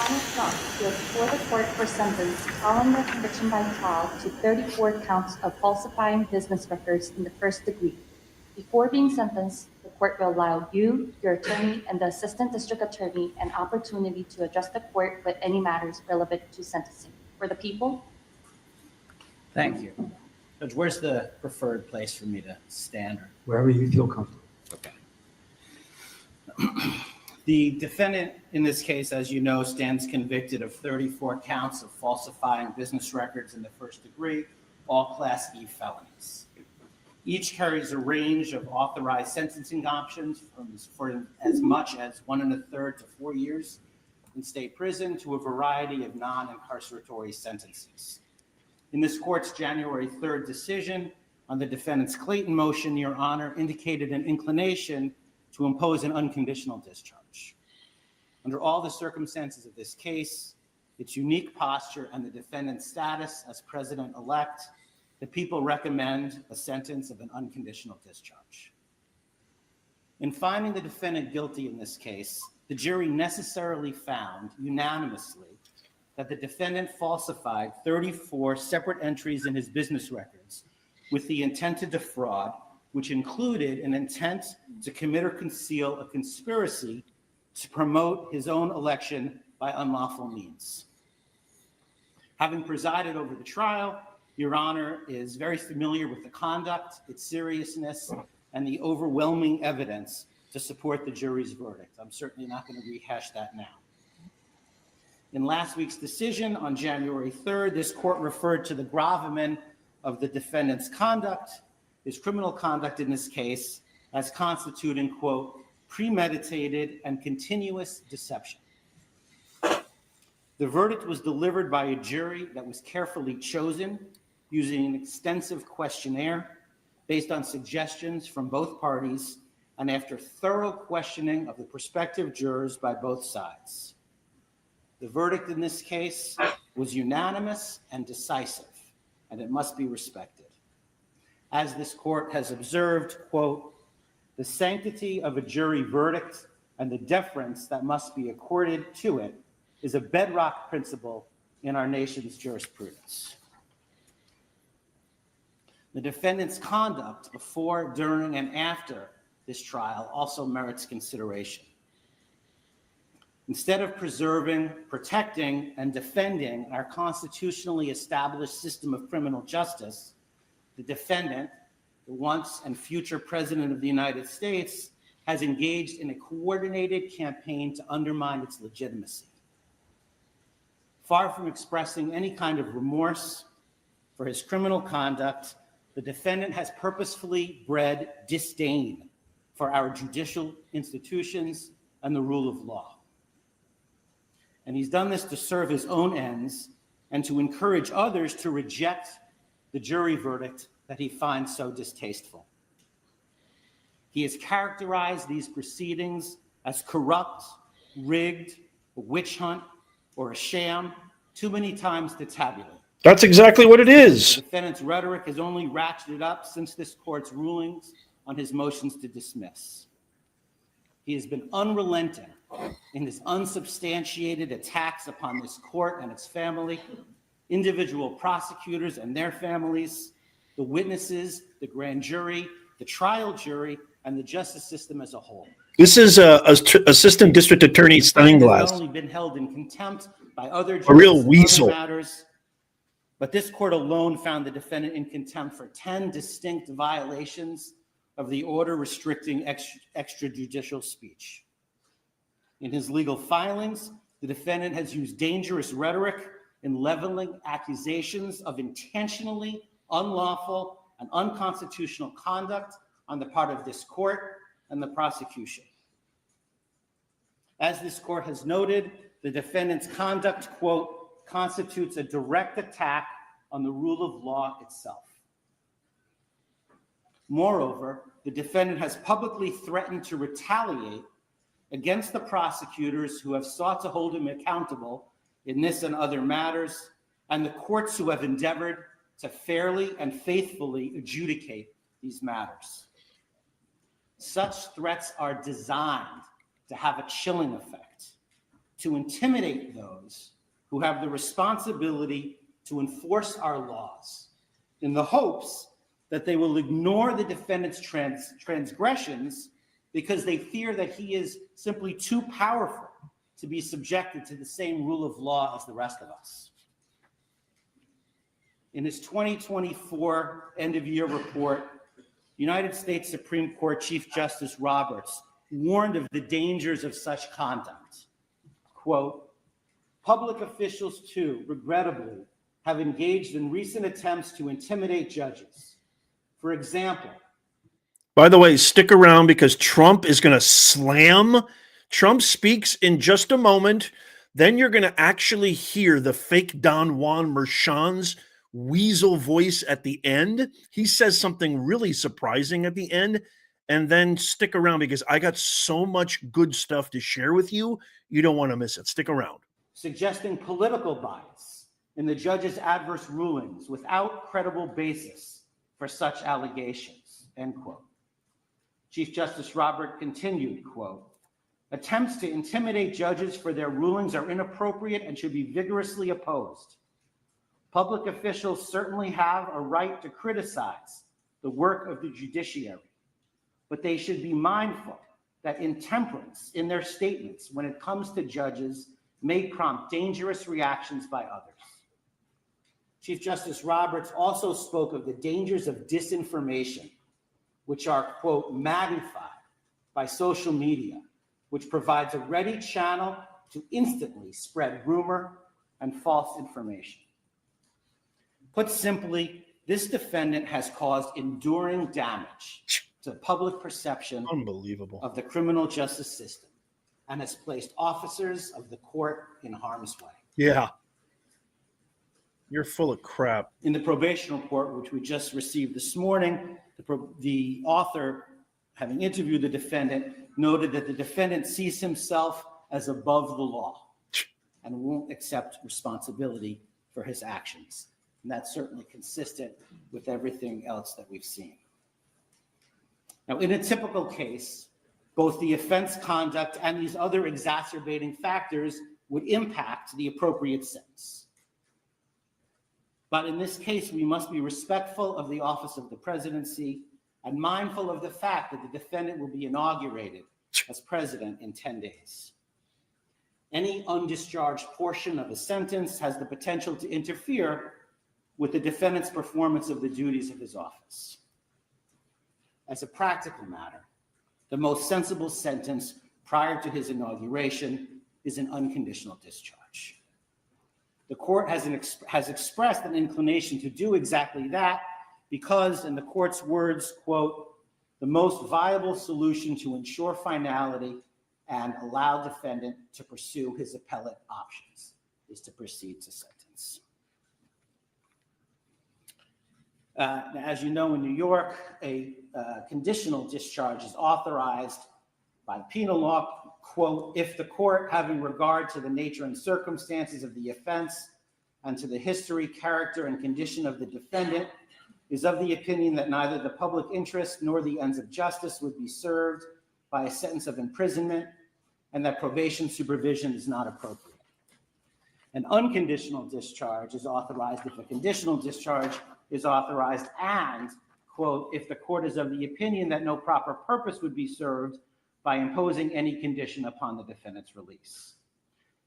Donald Trump appealed before the court for sentence following a conviction by trial to 34 counts of falsifying business records in the first degree. Before being sentenced, the court will allow you, your attorney, and the assistant district attorney an opportunity to address the court with any matters relevant to sentencing. For the people. Thank you. Judge, where's the preferred place for me to stand? Wherever you feel comfortable. Okay. The defendant in this case, as you know, stands convicted of 34 counts of falsifying business records in the first degree, all Class E felonies. Each carries a range of authorized sentencing options for as much as 1 1/3 to 4 years in state prison to a variety of non-incarceratory sentences. In this court's January 3rd decision on the defendant's Clayton motion, Your Honor indicated an inclination to impose an unconditional discharge. Under all the circumstances of this case, its unique posture and the defendant's status as president-elect, the people recommend a sentence of an unconditional discharge. In finding the defendant guilty in this case, the jury necessarily found unanimously that the defendant falsified 34 separate entries in his business records with the intent to defraud, which included an intent to commit or conceal a conspiracy to promote his own election by unlawful means. Having presided over the trial, Your Honor is very familiar with the conduct, its seriousness, and the overwhelming evidence to support the jury's verdict. I'm certainly not going to rehash that now. In last week's decision on January 3rd, this court referred to the gravamen of the defendant's conduct, his criminal conduct in this case, as constituting, quote, premeditated and continuous deception. The verdict was delivered by a jury that was carefully chosen using an extensive questionnaire based on suggestions from both parties and after thorough questioning of the prospective jurors by both sides. The verdict in this case was unanimous and decisive, and it must be respected. As this court has observed, quote, the sanctity of a jury verdict and the deference that must be accorded to it is a bedrock principle in our nation's jurisprudence. The defendant's conduct before, during, and after this trial also merits consideration. Instead of preserving, protecting, and defending our constitutionally established system of criminal justice, the defendant, the once and future president of the United States, has engaged in a coordinated campaign to undermine its legitimacy. Far from expressing any kind of remorse for his criminal conduct, the defendant has purposefully bred disdain for our judicial institutions and the rule of law. And he's done this to serve his own ends and to encourage others to reject the jury verdict that he finds so distasteful. He has characterized these proceedings as corrupt, rigged, a witch hunt, or a sham too many times to tabulate. That's exactly what it is. The defendant's rhetoric has only ratcheted up since this court's rulings on his motions to dismiss. He has been unrelenting in his unsubstantiated attacks upon this court and its family, individual prosecutors and their families, the witnesses, the grand jury, the trial jury, and the justice system as a whole. This is Assistant District Attorney Steinglass. He has not only been held in contempt by other judges a real in weasel. other matters, but this court alone found the defendant in contempt for 10 distinct violations of the order restricting extrajudicial speech. In his legal filings, the defendant has used dangerous rhetoric in leveling accusations of intentionally unlawful and unconstitutional conduct on the part of this court and the prosecution. As this court has noted, the defendant's conduct, quote, constitutes a direct attack on the rule of law itself. Moreover, the defendant has publicly threatened to retaliate against the prosecutors who have sought to hold him accountable in this and other matters, and the courts who have endeavored to fairly and faithfully adjudicate these matters. Such threats are designed to have a chilling effect, to intimidate those who have the responsibility to enforce our laws in the hopes that they will ignore the defendant's transgressions because they fear that he is simply too powerful to be subjected to the same rule of law as the rest of us. In his 2024 end-of-year report, United States Supreme Court Chief Justice Roberts warned of the dangers of such conduct. Quote, public officials too, regrettably, have engaged in recent attempts to intimidate judges. For example, By the way, stick around because Trump is going to slam. Trump speaks in just a moment. Then you're going to actually hear the fake Don Juan Merchan's weasel voice at the end. He says something really surprising at the end. And then stick around because I got so much good stuff to share with you. You don't want to miss it. Stick around. suggesting political bias in the judge's adverse rulings without credible basis for such allegations, end quote. Chief Justice Robert continued, quote, attempts to intimidate judges for their rulings are inappropriate and should be vigorously opposed. Public officials certainly have a right to criticize the work of the judiciary, but they should be mindful that intemperance in their statements when it comes to judges may prompt dangerous reactions by others. Chief Justice Roberts also spoke of the dangers of disinformation, which are, quote, magnified by social media, which provides a ready channel to instantly spread rumor and false information. Put simply, this defendant has caused enduring damage to public perception Unbelievable. of the criminal justice system and has placed officers of the court in harm's way. Yeah. You're full of crap. In the probation report, which we just received this morning, the author, having interviewed the defendant, noted that the defendant sees himself as above the law and won't accept responsibility for his actions. And that's certainly consistent with everything else that we've seen. Now, in a typical case, both the offense conduct and these other exacerbating factors would impact the appropriate sentence. But in this case, we must be respectful of the office of the presidency and mindful of the fact that the defendant will be inaugurated as president in 10 days. Any undischarged portion of a sentence has the potential to interfere with the defendant's performance of the duties of his office. As a practical matter, the most sensible sentence prior to his inauguration is an unconditional discharge. The court has expressed an inclination to do exactly that because, in the court's words, quote, the most viable solution to ensure finality and allow defendant to pursue his appellate options is to proceed to sentence. As you know, in New York, a conditional discharge is authorized by penal law, quote, if the court, having regard to the nature and circumstances of the offense and to the history, character, and condition of the defendant, is of the opinion that neither the public interest nor the ends of justice would be served by a sentence of imprisonment and that probation supervision is not appropriate. An unconditional discharge is authorized if a conditional discharge is authorized and, quote, if the court is of the opinion that no proper purpose would be served by imposing any condition upon the defendant's release.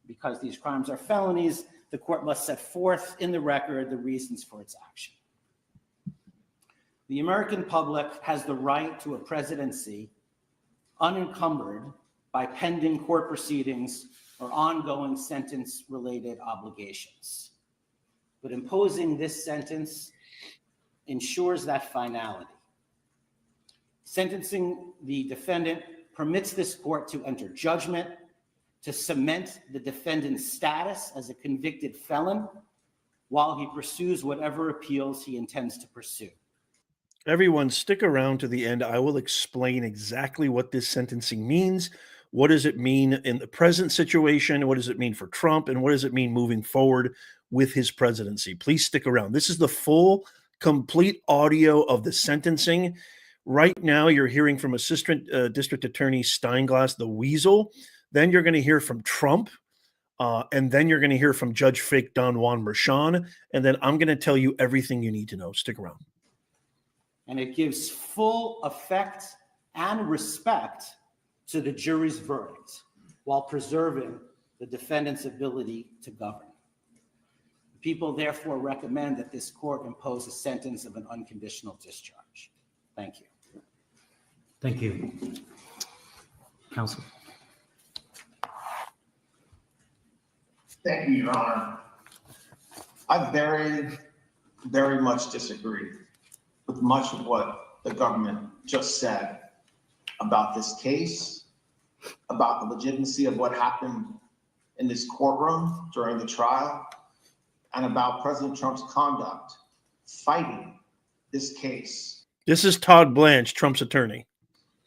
Because these crimes are felonies, the court must set forth in the record the reasons for its action. The American public has the right to a presidency unencumbered by pending court proceedings or ongoing sentence-related obligations. But imposing this sentence ensures that finality. Sentencing the defendant permits this court to enter judgment, to cement the defendant's status as a convicted felon while he pursues whatever appeals he intends to pursue. Everyone, stick around to the end. I will explain exactly what this sentencing means. What does it mean in the present situation? What does it mean for Trump? And what does it mean moving forward with his presidency? Please stick around. This is the full, complete audio of the sentencing. Right now, you're hearing from Assistant District Attorney Steinglass, the Weasel. Then you're going to hear from Trump, And then you're going to hear from Judge Fake Don Juan Mershon. And then I'm going to tell you everything you need to know. Stick around. And it gives full effect and respect to the jury's verdict while preserving the defendant's ability to govern. People therefore recommend that this court impose a sentence of an unconditional discharge. Thank you. Thank you. Counsel. Thank you, Your Honor. I very much disagree with much of what the government just said about this case, about the legitimacy of what happened in this courtroom during the trial, and about President Trump's conduct fighting this case. This is Todd Blanche, Trump's attorney.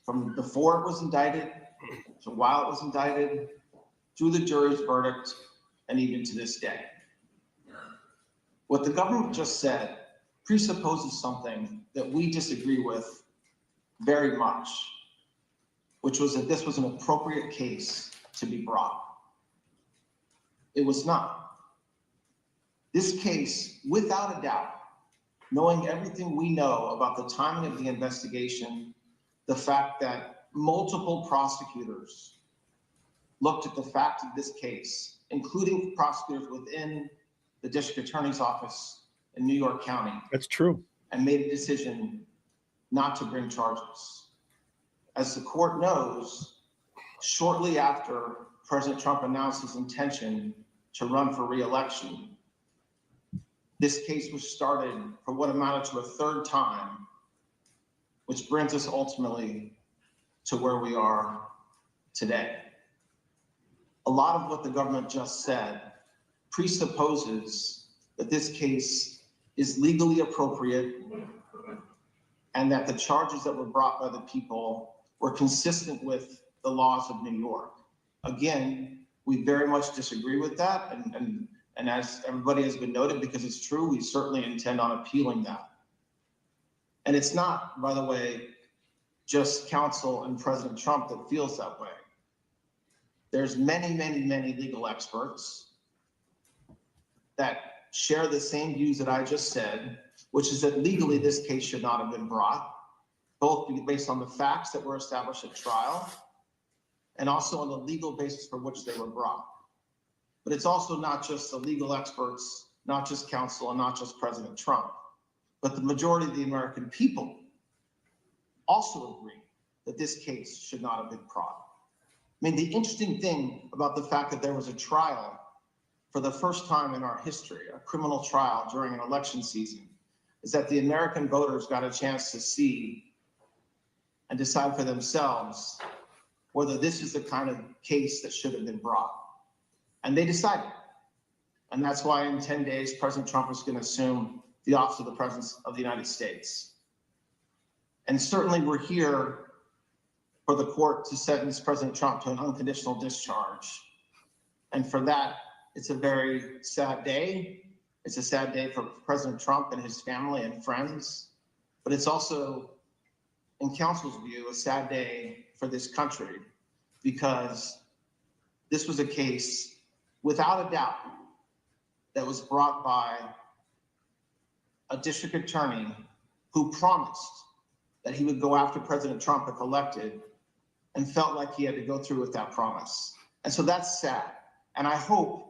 From before it was indicted, to while it was indicted, through the jury's verdict, and even to this day. What the government just said presupposes something that we disagree with very much, which was that this was an appropriate case to be brought. It was not. This case, without a doubt, knowing everything we know about the timing of the investigation, the fact that multiple prosecutors looked at the fact of this case, including prosecutors within the district attorney's office in New York County. That's true. And made a decision not to bring charges. As the court knows, shortly after President Trump announced his intention to run for re-election, this case was started for what amounted to a third time, which brings us ultimately to where we are today. A lot of what the government just said presupposes that this case is legally appropriate and that the charges that were brought by the people were consistent with the laws of New York. Again, we very much disagree with that. And as everybody has been noted, because it's true, we certainly intend on appealing that. And it's not, by the way, just counsel and President Trump that feels that way. There's many legal experts that share the same views that I just said, which is that legally this case should not have been brought, both based on the facts that were established at trial and also on the legal basis for which they were brought. But it's also not just the legal experts, not just counsel, and not just President Trump, but the majority of the American people also agree that this case should not have been brought. I mean, the interesting thing about the fact that there was a trial for the first time in our history, a criminal trial during an election season, is that the American voters got a chance to see and decide for themselves whether this is the kind of case that should have been brought. And they decided. And that's why in 10 days, President Trump is going to assume the office of the President of the United States. And certainly we're here for the court to sentence President Trump to an unconditional discharge. And for that, it's a very sad day. It's a sad day for President Trump and his family and friends, but it's also, in counsel's view, a sad day for this country because this was a case, without a doubt, that was brought by a district attorney who promised that he would go after President Trump if elected and felt like he had to go through with that promise. And so that's sad. And I hope,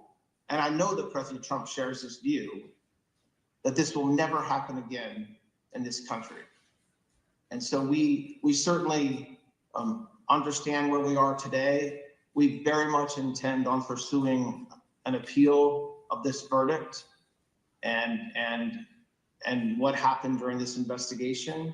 and I know that President Trump shares this view, that this will never happen again in this country. And so we certainly understand where we are today. We very much intend on pursuing an appeal of this verdict and what happened during this investigation.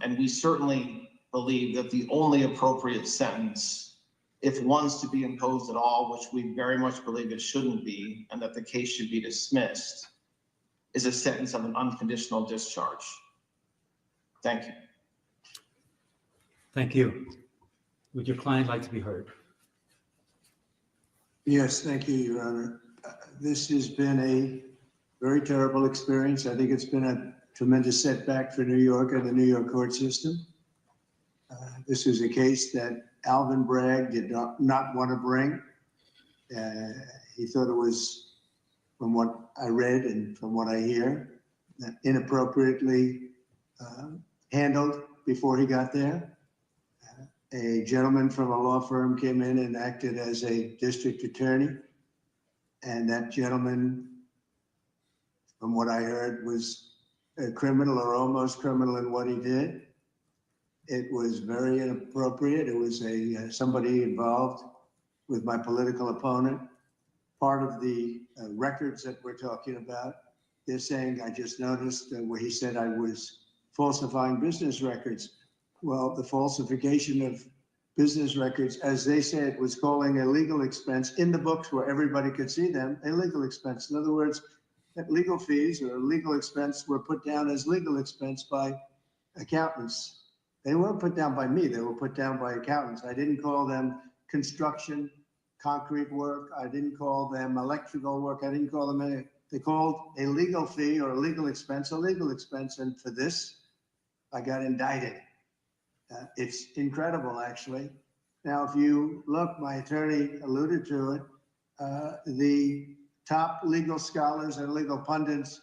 And we certainly believe that the only appropriate sentence, if one's to be imposed at all, which we very much believe it shouldn't be, and that the case should be dismissed, is a sentence of an unconditional discharge. Thank you. Thank you. Would your client like to be heard? Yes, thank you, Your Honor. This has been a very terrible experience. I think it's been a tremendous setback for New York and the New York court system. This is a case that Alvin Bragg did not want to bring. He thought it was, from what I read and from what I hear, inappropriately handled before he got there. A gentleman from a law firm came in and acted as a district attorney. And that gentleman, from what I heard, was a criminal or almost criminal in what he did. It was very inappropriate. It was somebody involved with my political opponent. Part of the records that we're talking about, they're saying, I just noticed where he said I was falsifying business records. Well, the falsification of business records, as they said, was calling a legal expense in the books where everybody could see them, a legal expense. In other words, that legal fees or legal expense were put down as legal expense by accountants. They weren't put down by me, they were put down by accountants. I didn't call them construction, concrete work. I didn't call them electrical work. I didn't call them any. They called a legal fee or a legal expense a legal expense. And for this, I got indicted. It's incredible, actually. Now, if you look, my attorney alluded to it, the top legal scholars and legal pundits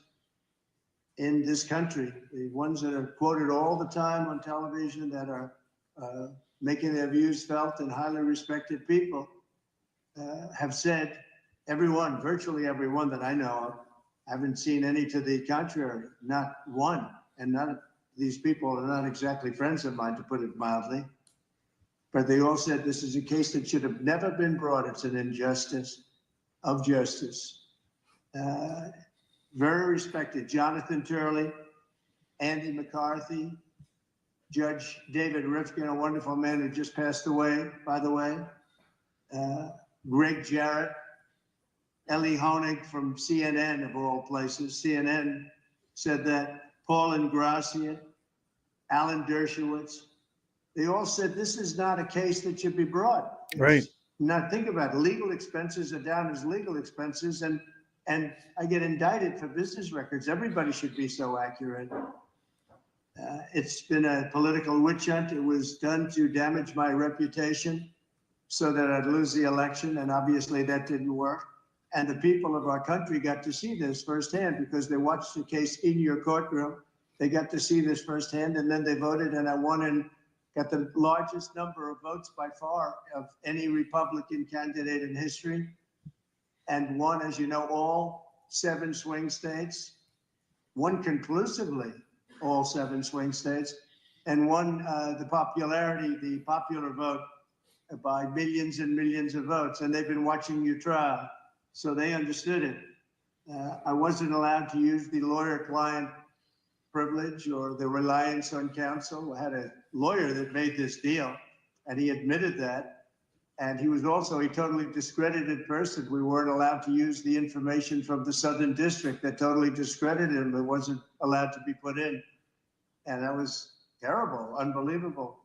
in this country, the ones that are quoted all the time on television, that are making their views felt and highly respected people, have said, everyone, virtually everyone that I know of, haven't seen any to the contrary, not one. And none of these people are not exactly friends of mine, to put it mildly. But they all said this is a case that should have never been brought. It's an injustice of justice. Very respected Jonathan Turley, Andy McCarthy, Judge David Rifkin, a wonderful man who just passed away, by the way, Greg Jarrett, Ellie Honig from CNN, of all places. CNN said that, Paul Ingrassia, Alan Dershowitz, they all said this is not a case that should be brought. Right. Not think about it. Legal expenses are down as legal expenses, and I get indicted for business records. Everybody should be so accurate. It's been a political witch hunt. It was done to damage my reputation so that I'd lose the election, and obviously that didn't work. And the people of our country got to see this firsthand because they watched the case in your courtroom. They got to see this firsthand, and then they voted, and I won and got the largest number of votes by far of any Republican candidate in history, and won, as you know, all 7 swing states, won conclusively all 7 swing states, and won the popular vote by millions and millions of votes. And they've been watching your trial, so they understood it. I wasn't allowed to use the lawyer-client privilege or the reliance on counsel. I had a lawyer that made this deal, and he admitted that. And he was also a totally discredited person. We weren't allowed to use the information from the Southern District that totally discredited him. It wasn't allowed to be put in. And that was terrible, unbelievable.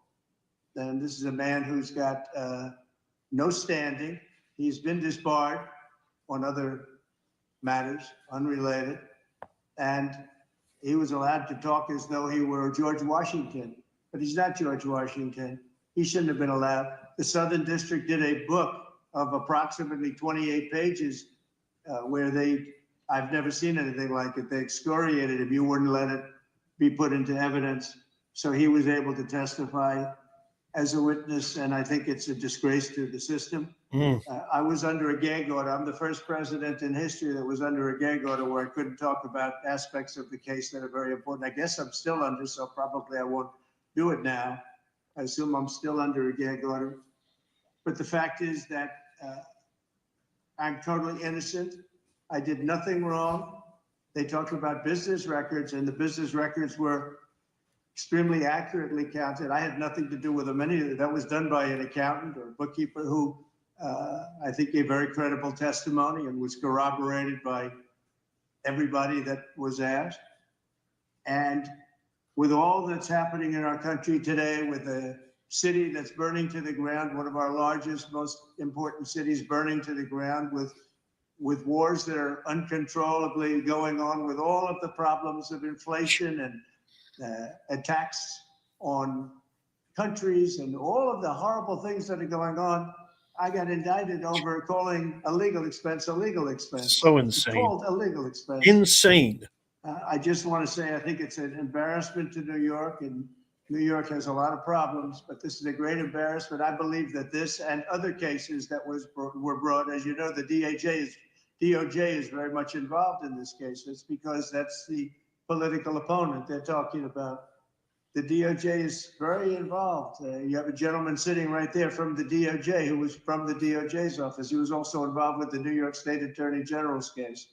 And this is a man who's got no standing. He's been disbarred on other matters, unrelated. And he was allowed to talk as though he were George Washington, but he's not George Washington. He shouldn't have been allowed. The Southern District did a book of approximately 28 pages where I've never seen anything like it. They excoriated him. You wouldn't let it be put into evidence. So he was able to testify as a witness, and I think it's a disgrace to the system. I was under a gag order. I'm the first president in history that was under a gag order where I couldn't talk about aspects of the case that are very important. I guess I'm still under, so probably I won't do it now. I assume I'm still under a gag order. But the fact is that I'm totally innocent. I did nothing wrong. They talked about business records, and the business records were extremely accurately counted. I had nothing to do with them. That was done by an accountant or bookkeeper who I think gave very credible testimony and was corroborated by everybody that was asked. And with all that's happening in our country today, with a city that's burning to the ground, one of our largest, most important cities burning to the ground, with wars that are uncontrollably going on, with all of the problems of inflation and attacks on countries and all of the horrible things that are going on, I got indicted over calling a legal expense a legal expense. So It's insane. called a legal expense. Insane. I just want to say, I think it's an embarrassment to New York, and New York has a lot of problems, but this is a great embarrassment. I believe that this and other cases that were brought, as you know, the DOJ is very much involved in this case. It's because that's the political opponent they're talking about. The DOJ is very involved. You have a gentleman sitting right there from the DOJ who was from the DOJ's office. He was also involved with the New York State Attorney General's case.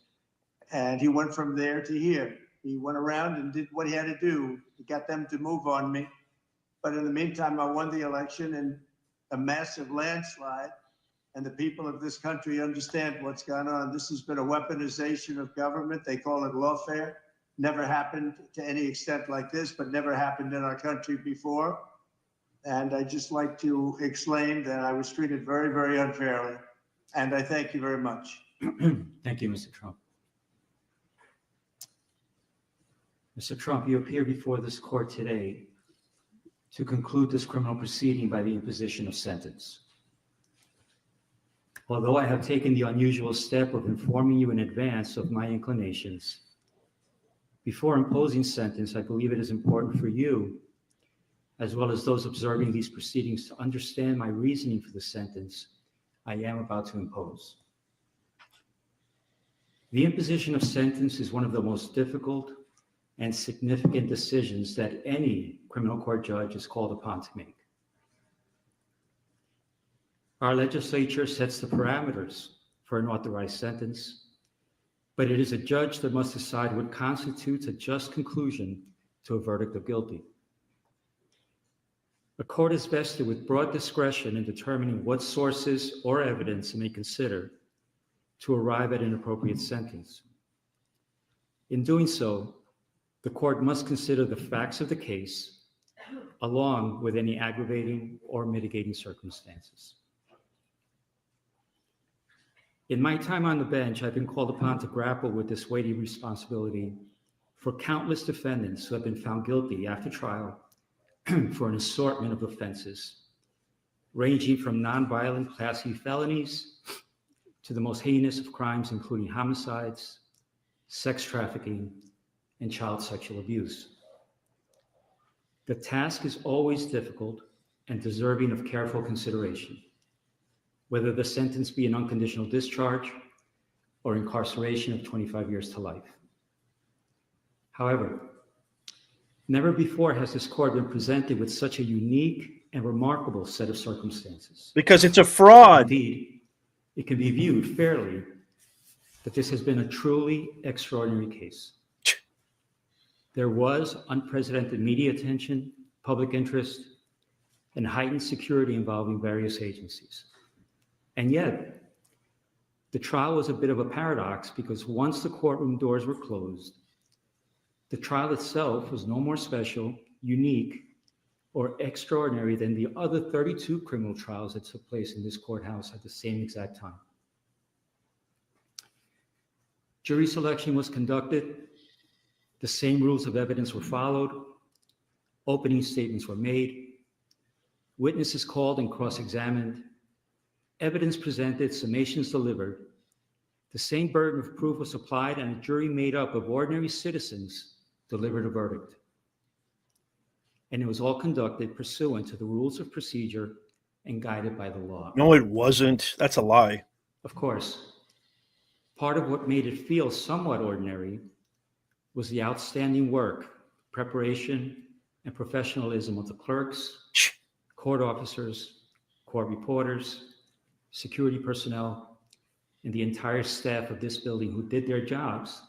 And he went from there to here. He went around and did what he had to do. He got them to move on me. But in the meantime, I won the election in a massive landslide. And the people of this country understand what's gone on. This has been a weaponization of government. They call it lawfare. Never happened to any extent like this, but never happened in our country before. And I just like to exclaim that I was treated very, very unfairly. And I thank you very much. Thank you, Mr. Trump. Mr. Trump, you appear before this court today to conclude this criminal proceeding by the imposition of sentence. Although I have taken the unusual step of informing you in advance of my inclinations, before imposing sentence, I believe it is important for you, as well as those observing these proceedings, to understand my reasoning for the sentence I am about to impose. The imposition of sentence is one of the most difficult and significant decisions that any criminal court judge is called upon to make. Our legislature sets the parameters for an authorized sentence, but it is a judge that must decide what constitutes a just conclusion to a verdict of guilty. A court is vested with broad discretion in determining what sources or evidence it may consider to arrive at an appropriate sentence. In doing so, the court must consider the facts of the case along with any aggravating or mitigating circumstances. In my time on the bench, I've been called upon to grapple with this weighty responsibility for countless defendants who have been found guilty after trial for an assortment of offenses, ranging from nonviolent Class E felonies to the most heinous of crimes, including homicides, sex trafficking, and child sexual abuse. The task is always difficult and deserving of careful consideration, whether the sentence be an unconditional discharge or incarceration of 25 years to life. However, never before has this court been presented with such a unique and remarkable set of circumstances. Because it's a fraud. Indeed, it can be viewed fairly that this has been a truly extraordinary case. There was unprecedented media attention, public interest, and heightened security involving various agencies. And yet, the trial was a bit of a paradox because once the courtroom doors were closed, the trial itself was no more special, unique, or extraordinary than the other 32 criminal trials that took place in this courthouse at the same exact time. Jury selection was conducted, the same rules of evidence were followed, opening statements were made, witnesses called and cross-examined, evidence presented, summations delivered. The same burden of proof was applied, and a jury made up of ordinary citizens delivered a verdict. And it was all conducted pursuant to the rules of procedure and guided by the law. No, it wasn't. That's a lie. Of course, part of what made it feel somewhat ordinary was the outstanding work, preparation, and professionalism of the clerks, court officers, court reporters, security personnel, and the entire staff of this building who did their jobs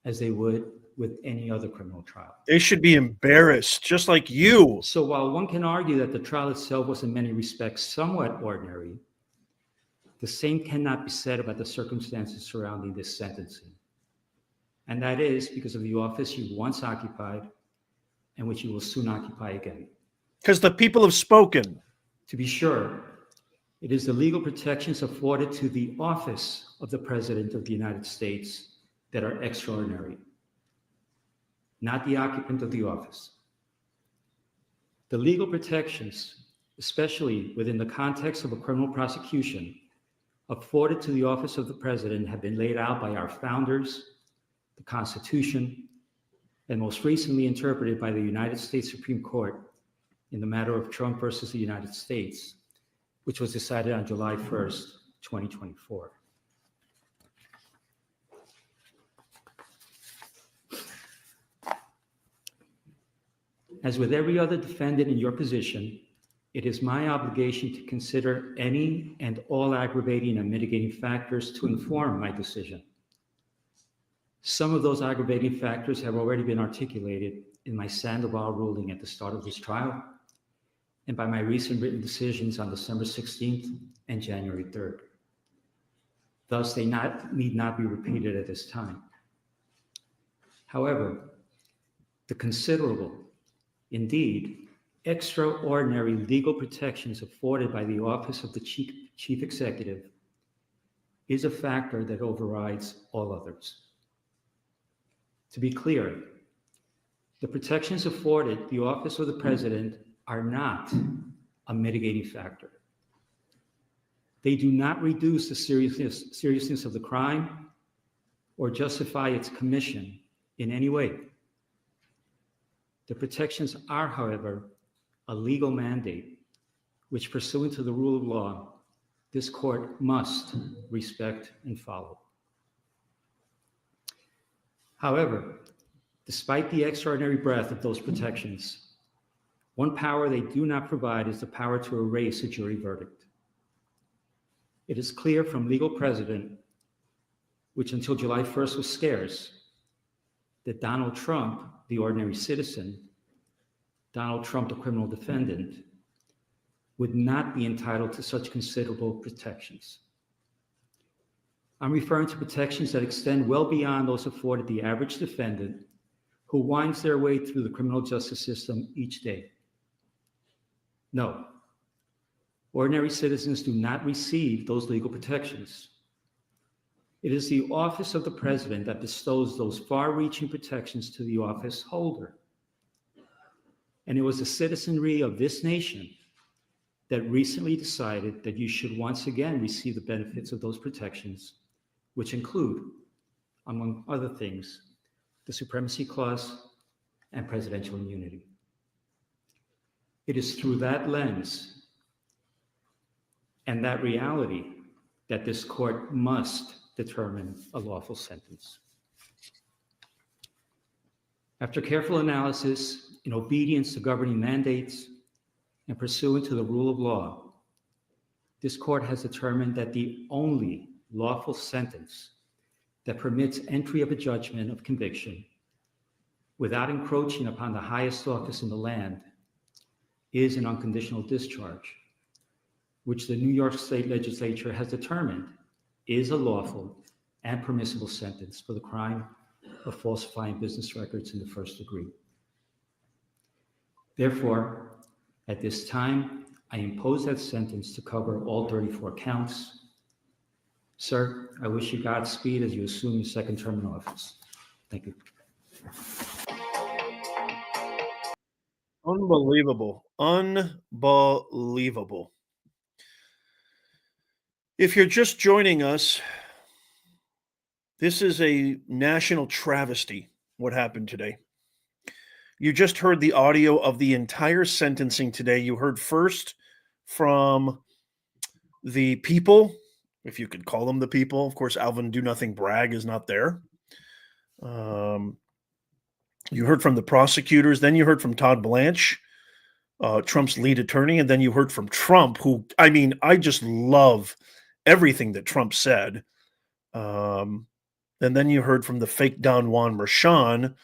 as they would with any other criminal trial. They should be embarrassed, just like you. So while one can argue that the trial itself was in many respects somewhat ordinary, the same cannot be said about the circumstances surrounding this sentencing. And that is because of the office you once occupied and which you will soon occupy again. Because the people have spoken. To be sure, it is the legal protections afforded to the office of the President of the United States that are extraordinary, not the occupant of the office. The legal protections especially within the context of a criminal prosecution, afforded to the office of the president have been laid out by our founders, the Constitution, and most recently interpreted by the United States Supreme Court in the matter of Trump versus the United States, which was decided on July 1st, 2024. As with every other defendant in your position, it is my obligation to consider any and all aggravating and mitigating factors to inform my decision. Some of those aggravating factors have already been articulated in my Sandoval ruling at the start of this trial and by my recent written decisions on December 16th and January 3rd. Thus, they need not be repeated at this time. However, the considerable, indeed, extraordinary legal protections afforded by the office of the chief executive is a factor that overrides all others. To be clear, the protections afforded the office of the president are not a mitigating factor. They do not reduce the seriousness of the crime or justify its commission in any way. The protections are, however, a legal mandate, which pursuant to the rule of law, this court must respect and follow. However, despite the extraordinary breadth of those protections, one power they do not provide is the power to erase a jury verdict. It is clear from legal precedent, which until July 1st was scarce, that Donald Trump, the ordinary citizen, Donald Trump, the criminal defendant, would not be entitled to such considerable protections. I'm referring to protections that extend well beyond those afforded the average defendant who winds their way through the criminal justice system each day. No, ordinary citizens do not receive those legal protections. It is the office of the president that bestows those far-reaching protections to the office holder. And it was the citizenry of this nation that recently decided that you should once again receive the benefits of those protections, which include, among other things, the Supremacy Clause and presidential immunity. It is through that lens and that reality that this court must determine a lawful sentence. After careful analysis, in obedience to governing mandates, and pursuant to the rule of law, this court has determined that the only lawful sentence that permits entry of a judgment of conviction without encroaching upon the highest office in the land is an unconditional discharge, which the New York State Legislature has determined is a lawful and permissible sentence for the crime of falsifying business records in the first degree. Therefore, at this time, I impose that sentence to cover all 34 counts. Sir, I wish you Godspeed as you assume your second term in office. Thank you. Unbelievable. Unbelievable. If you're just joining us, this is a national travesty, what happened today. You just heard the audio of the entire sentencing today. You heard first from the people, if you could call them the people. Of course, Alvin Do Nothing Bragg is not there. You heard from the prosecutors. Then you heard from Todd Blanche, Trump's lead attorney. And then you heard from Trump, who, I mean, I just love everything that Trump said. And then you heard from the fake Don Juan Merchan,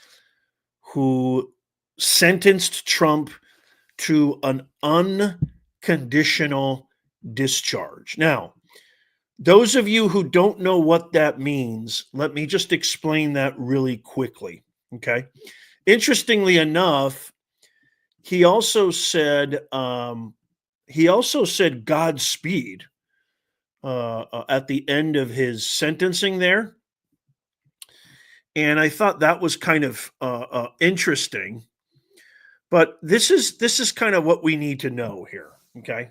who sentenced Trump to an unconditional discharge. Now, those of you who don't know what that means, let me just explain that really quickly. Okay. Interestingly enough, he also said Godspeed at the end of his sentencing there. And I thought that was kind of interesting. But this is kind of what we need to know here. Okay.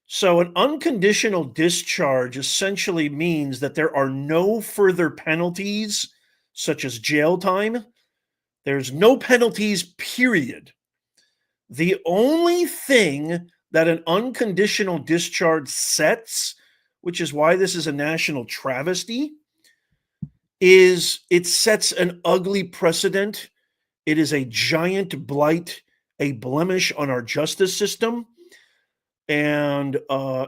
So an unconditional discharge essentially means that there are no further penalties, such as jail time. There's no penalties, period. The only thing that an unconditional discharge sets, which is why this is a national travesty, is it sets an ugly precedent. It is a giant blight, a blemish on our justice system. And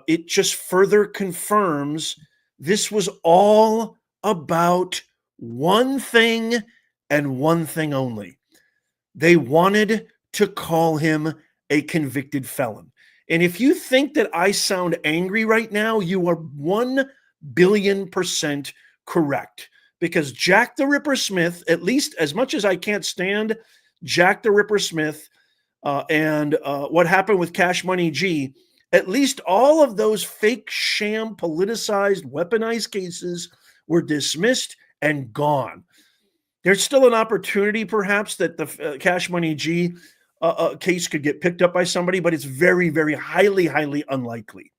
it just further confirms this was all about one thing and one thing only. They wanted to call him a convicted felon. And if you think that I sound angry right now, you are 1,000,000,000% correct. Because Jack the Ripper Smith, at least as much as I can't stand Jack the Ripper Smith and what happened with Cash Money G, at least all of those fake, sham, politicized, weaponized cases were dismissed and gone. There's still an opportunity, perhaps, that the Cash Money G case could get picked up by somebody, but it's very, very highly, highly unlikely.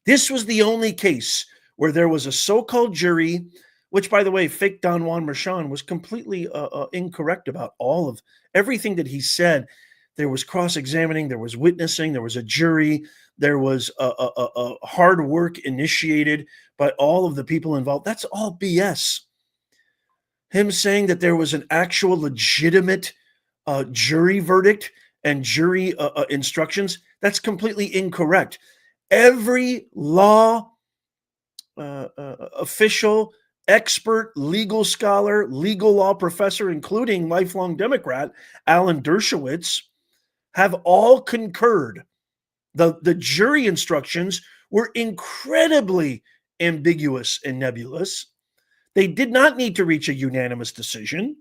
This was the only case where there was a so-called jury, which, by the way, fake Don Juan Merchan was completely incorrect about all of everything that he said. There was cross-examining, there was witnessing, there was a jury, there was a hard work initiated by all of the people involved. That's all BS. Him saying that there was an actual legitimate jury verdict and jury instructions, that's completely incorrect. Every law official, expert, legal scholar, legal law professor, including lifelong Democrat Alan Dershowitz, have all concurred. The jury instructions were incredibly ambiguous and nebulous. They did not need to reach a unanimous decision.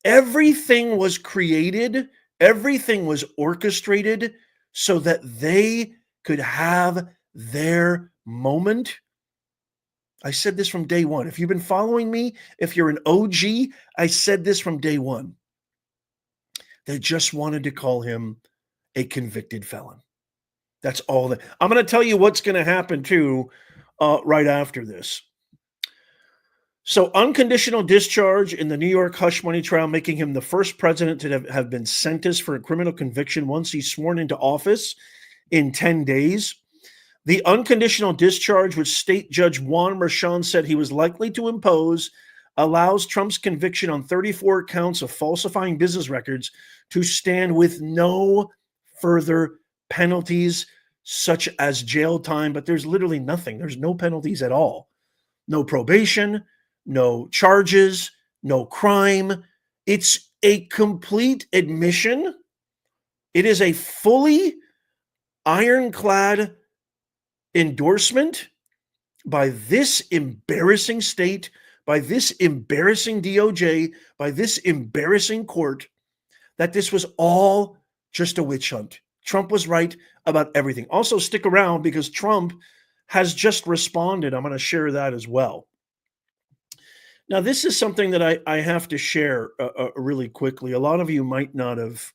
Everything was created, everything was orchestrated so that they could have their moment. I said this from day one. If you've been following me, if you're an OG, I said this from day one. They just wanted to call him a convicted felon. That's all that. I'm going to tell you what's going to happen too right after this. So unconditional discharge in the New York hush money trial, making him the first president to have been sentenced for a criminal conviction once he's sworn into office in 10 days. The unconditional discharge, which State Judge Juan Merchan said he was likely to impose, allows Trump's conviction on 34 counts of falsifying business records to stand with no further penalties, such as jail time. But there's literally nothing. There's no penalties at all. No probation, no charges, no crime. It's a complete admission. It is a fully ironclad endorsement by this embarrassing state, by this embarrassing DOJ, by this embarrassing court, that this was all just a witch hunt. Trump was right about everything. Also, stick around because Trump has just responded. I'm going to share that as well. Now, this is something that I have to share really quickly. A lot of you might not have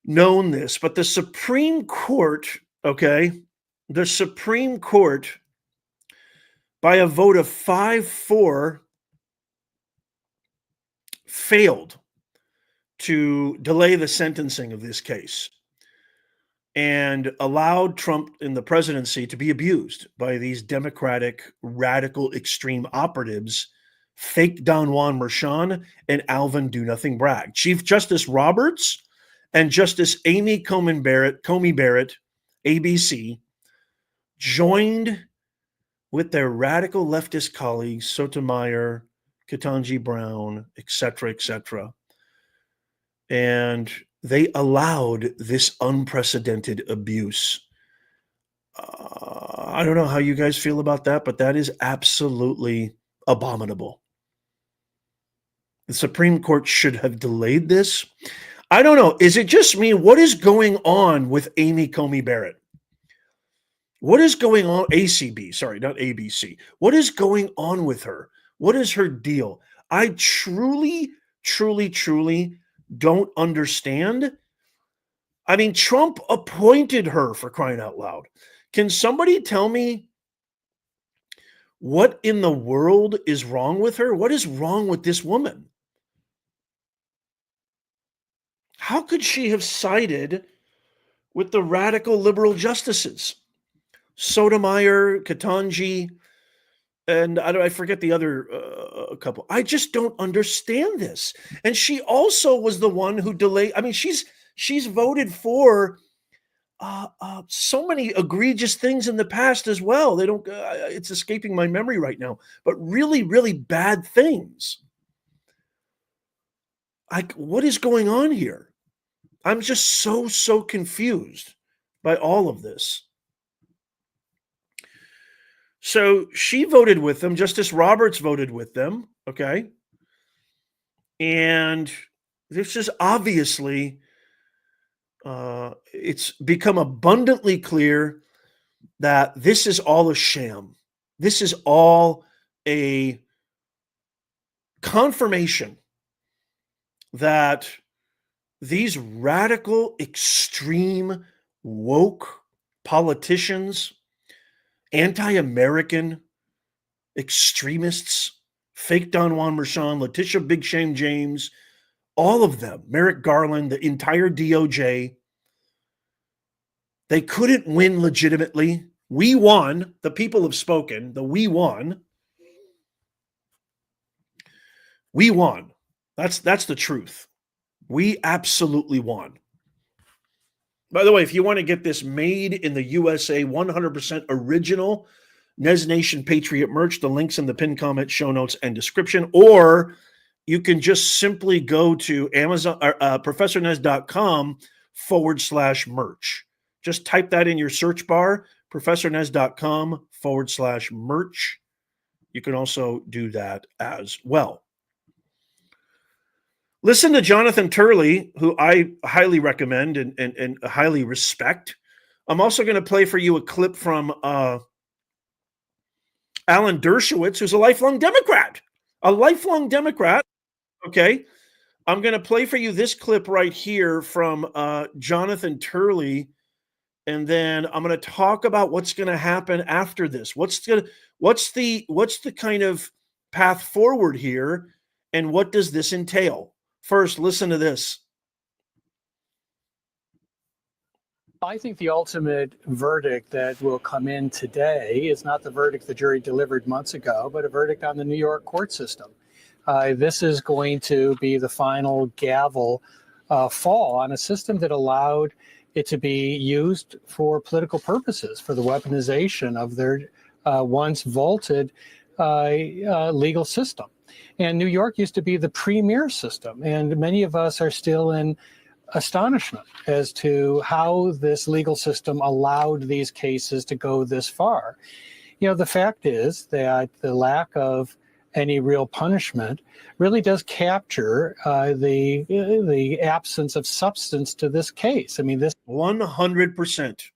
known this, but the Supreme Court, the Supreme Court, by a vote of 5-4, failed to delay the sentencing of this case and allowed Trump in the presidency to be abused by these Democratic radical extreme operatives, fake Don Juan Merchan and Alvin Do Nothing Bragg. Chief Justice Roberts and Justice Amy Coney Barrett, ABC, joined with their radical leftist colleagues, Sotomayor, Ketanji Brown, etc., and they allowed this unprecedented abuse. I don't know how you guys feel about that, but that is absolutely abominable. The Supreme Court should have delayed this. I don't know. Is it just me? What is going on with Amy Coney Barrett? What is going on? ACB, sorry, not ABC. What is going on with her? What is her deal? I truly don't understand. I mean, Trump appointed her, for crying out loud. Can somebody tell me what in the world is wrong with her? What is wrong with this woman? How could she have sided with the radical liberal justices? Sotomayor, Ketanji, and I forget the other couple. I just don't understand this. And she also was the one who delayed. I mean, she's voted for so many egregious things in the past as well. They don't. It's escaping my memory right now, but really, really bad things. What is going on here? I'm just so confused by all of this. So she voted with them. Justice Roberts voted with them. Okay. And this is obviously, it's become abundantly clear that this is all a sham. This is all a confirmation that these radical, extreme, woke politicians, anti-American extremists, fake Don Juan Merchan, Letitia Big Shame James, all of them, Merrick Garland, the entire DOJ, they couldn't win legitimately. We won. The people have spoken. We won. We won. That's the truth. We absolutely won. By the way, if you want to get this made in the USA, 100% original Nez Nation Patriot merch, the link's in the pinned comment, show notes, and description, or you can just simply go to Amazon, professornez.com/merch. Just type that in your search bar, professornez.com/merch. You can also do that as well. Listen to Jonathan Turley, who I highly recommend and highly respect. I'm also going to play for you a clip from Alan Dershowitz, who's a lifelong Democrat. Okay. I'm going to play for you this clip right here from Jonathan Turley. And then I'm going to talk about what's going to happen after this. What's the kind of path forward here, and what does this entail? First, listen to this. I think the ultimate verdict that will come in today is not the verdict the jury delivered months ago, but a verdict on the New York court system. This is going to be the final gavel fall on a system that allowed it to be used for political purposes, for the weaponization of their once vaulted legal system. And New York used to be the premier system, and many of us are still in astonishment as to how this legal system allowed these cases to go this far. You know, the fact is that the lack of any real punishment really does capture the absence of substance to this case. I mean, this 100%.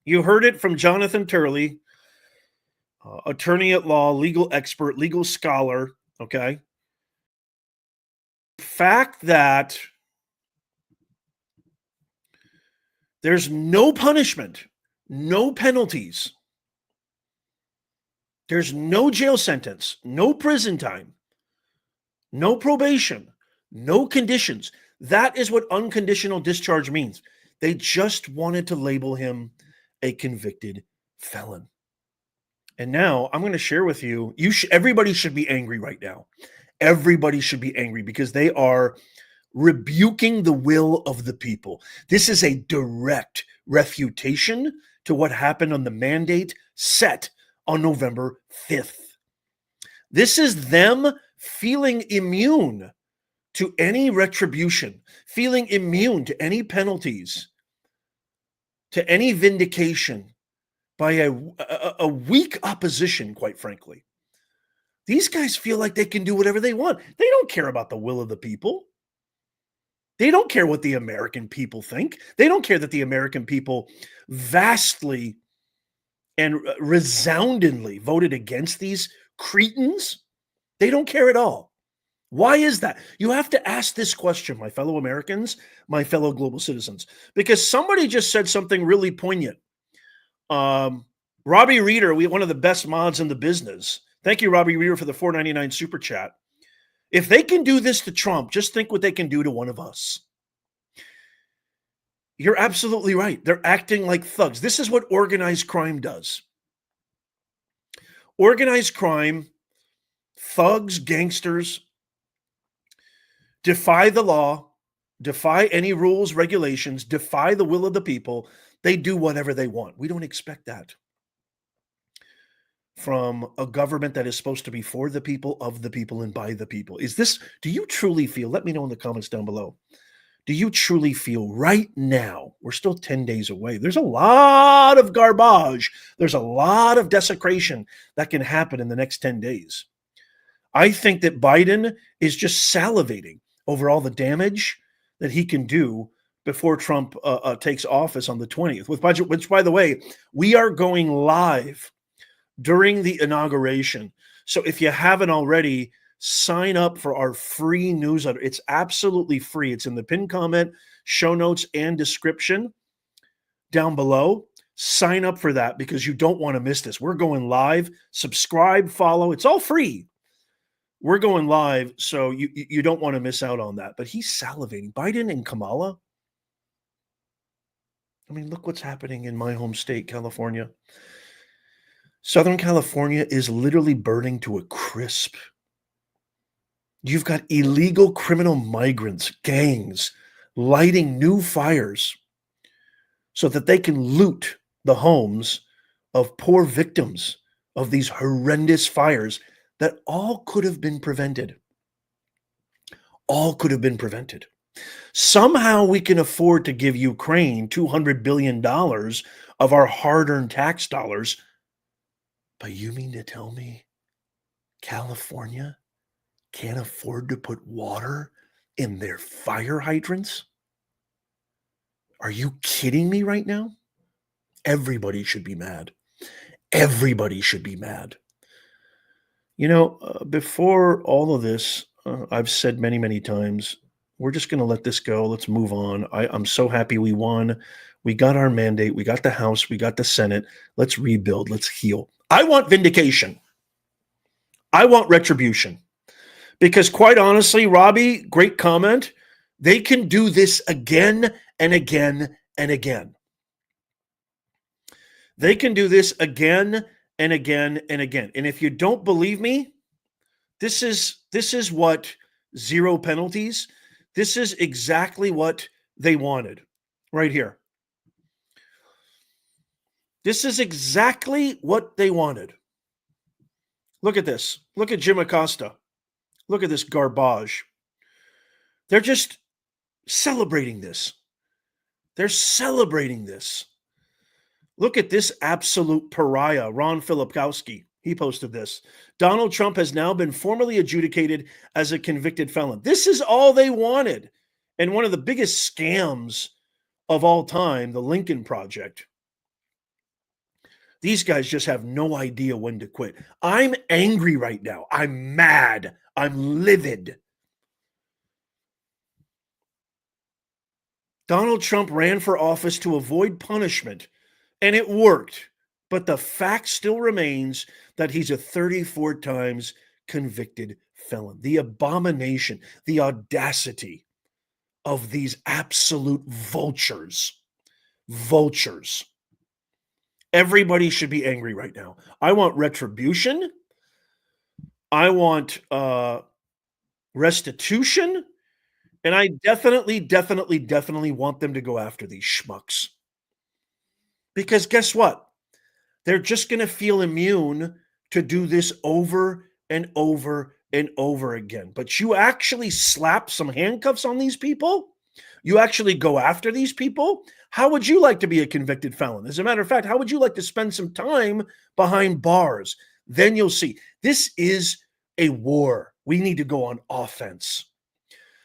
You heard it from Jonathan Turley, attorney at law, legal expert, legal scholar. Okay. The fact that there's no punishment, no penalties, there's no jail sentence, no prison time, no probation, no conditions. That is what unconditional discharge means. They just wanted to label him a convicted felon. And now I'm going to share with you, everybody should be angry right now. Everybody should be angry because they are rebuking the will of the people. This is a direct refutation to what happened on the mandate set on November 5th. This is them feeling immune to any retribution, feeling immune to any penalties, to any vindication by a weak opposition, quite frankly. These guys feel like they can do whatever they want. They don't care about the will of the people. They don't care what the American people think. They don't care that the American people vastly and resoundingly voted against these cretins. They don't care at all. Why is that? You have to ask this question, my fellow Americans, my fellow global citizens, because somebody just said something really poignant. Robbie Reeder, one of the best mods in the business. Thank you, Robbie Reeder, for the $4.99 super chat. If they can do this to Trump, just think what they can do to one of us. You're absolutely right. They're acting like thugs. This is what organized crime does. Organized crime, thugs, gangsters, defy the law, defy any rules, regulations, defy the will of the people. They do whatever they want. We don't expect that from a government that is supposed to be for the people, of the people, and by the people. Do you truly feel, let me know in the comments down below, do you truly feel right now, we're still 10 days away, there's a lot of garbage, there's a lot of desecration that can happen in the next 10 days. I think that Biden is just salivating over all the damage that he can do before Trump takes office on the 20th, which, by the way, we are going live during the inauguration. So if you haven't already, sign up for our free newsletter. It's absolutely free. It's in the pinned comment, show notes, and description down below. Sign up for that because you don't want to miss this. We're going live. Subscribe, follow. It's all free. We're going live, so you don't want to miss out on that. But he's salivating. Biden and Kamala. I mean, look what's happening in my home state, California. Southern California is literally burning to a crisp. You've got illegal criminal migrants, gangs, lighting new fires so that they can loot the homes of poor victims of these horrendous fires that all could have been prevented. All could have been prevented. Somehow we can afford to give Ukraine $200 billion of our hard-earned tax dollars. But you mean to tell me California can't afford to put water in their fire hydrants? Are you kidding me right now? Everybody should be mad. Everybody should be mad. You know, before all of this, I've said many, many times, we're just going to let this go. Let's move on. I'm so happy we won. We got our mandate. We got the House. We got the Senate. Let's rebuild. Let's heal. I want vindication. I want retribution. Because quite honestly, Robbie, great comment. They can do this again and again and again. They can do this again and again and again. And if you don't believe me, this is what zero penalties. This is exactly what they wanted right here. This is exactly what they wanted. Look at this. Look at Jim Acosta. Look at this garbage. They're just celebrating this. They're celebrating this. Look at this absolute pariah, Ron Filipkowski. He posted this. Donald Trump has now been formally adjudicated as a convicted felon. This is all they wanted. And one of the biggest scams of all time, the Lincoln Project. These guys just have no idea when to quit. I'm angry right now. I'm mad. I'm livid. Donald Trump ran for office to avoid punishment, and it worked. But the fact still remains that he's a 34 times convicted felon. The abomination, the audacity of these absolute vultures. Vultures. Everybody should be angry right now. I want retribution. I want restitution. And I definitely want them to go after these schmucks. Because guess what? They're just going to feel immune to do this over and over and over again. But you actually slap some handcuffs on these people? You actually go after these people? How would you like to be a convicted felon? As a matter of fact, how would you like to spend some time behind bars? Then you'll see. This is a war. We need to go on offense.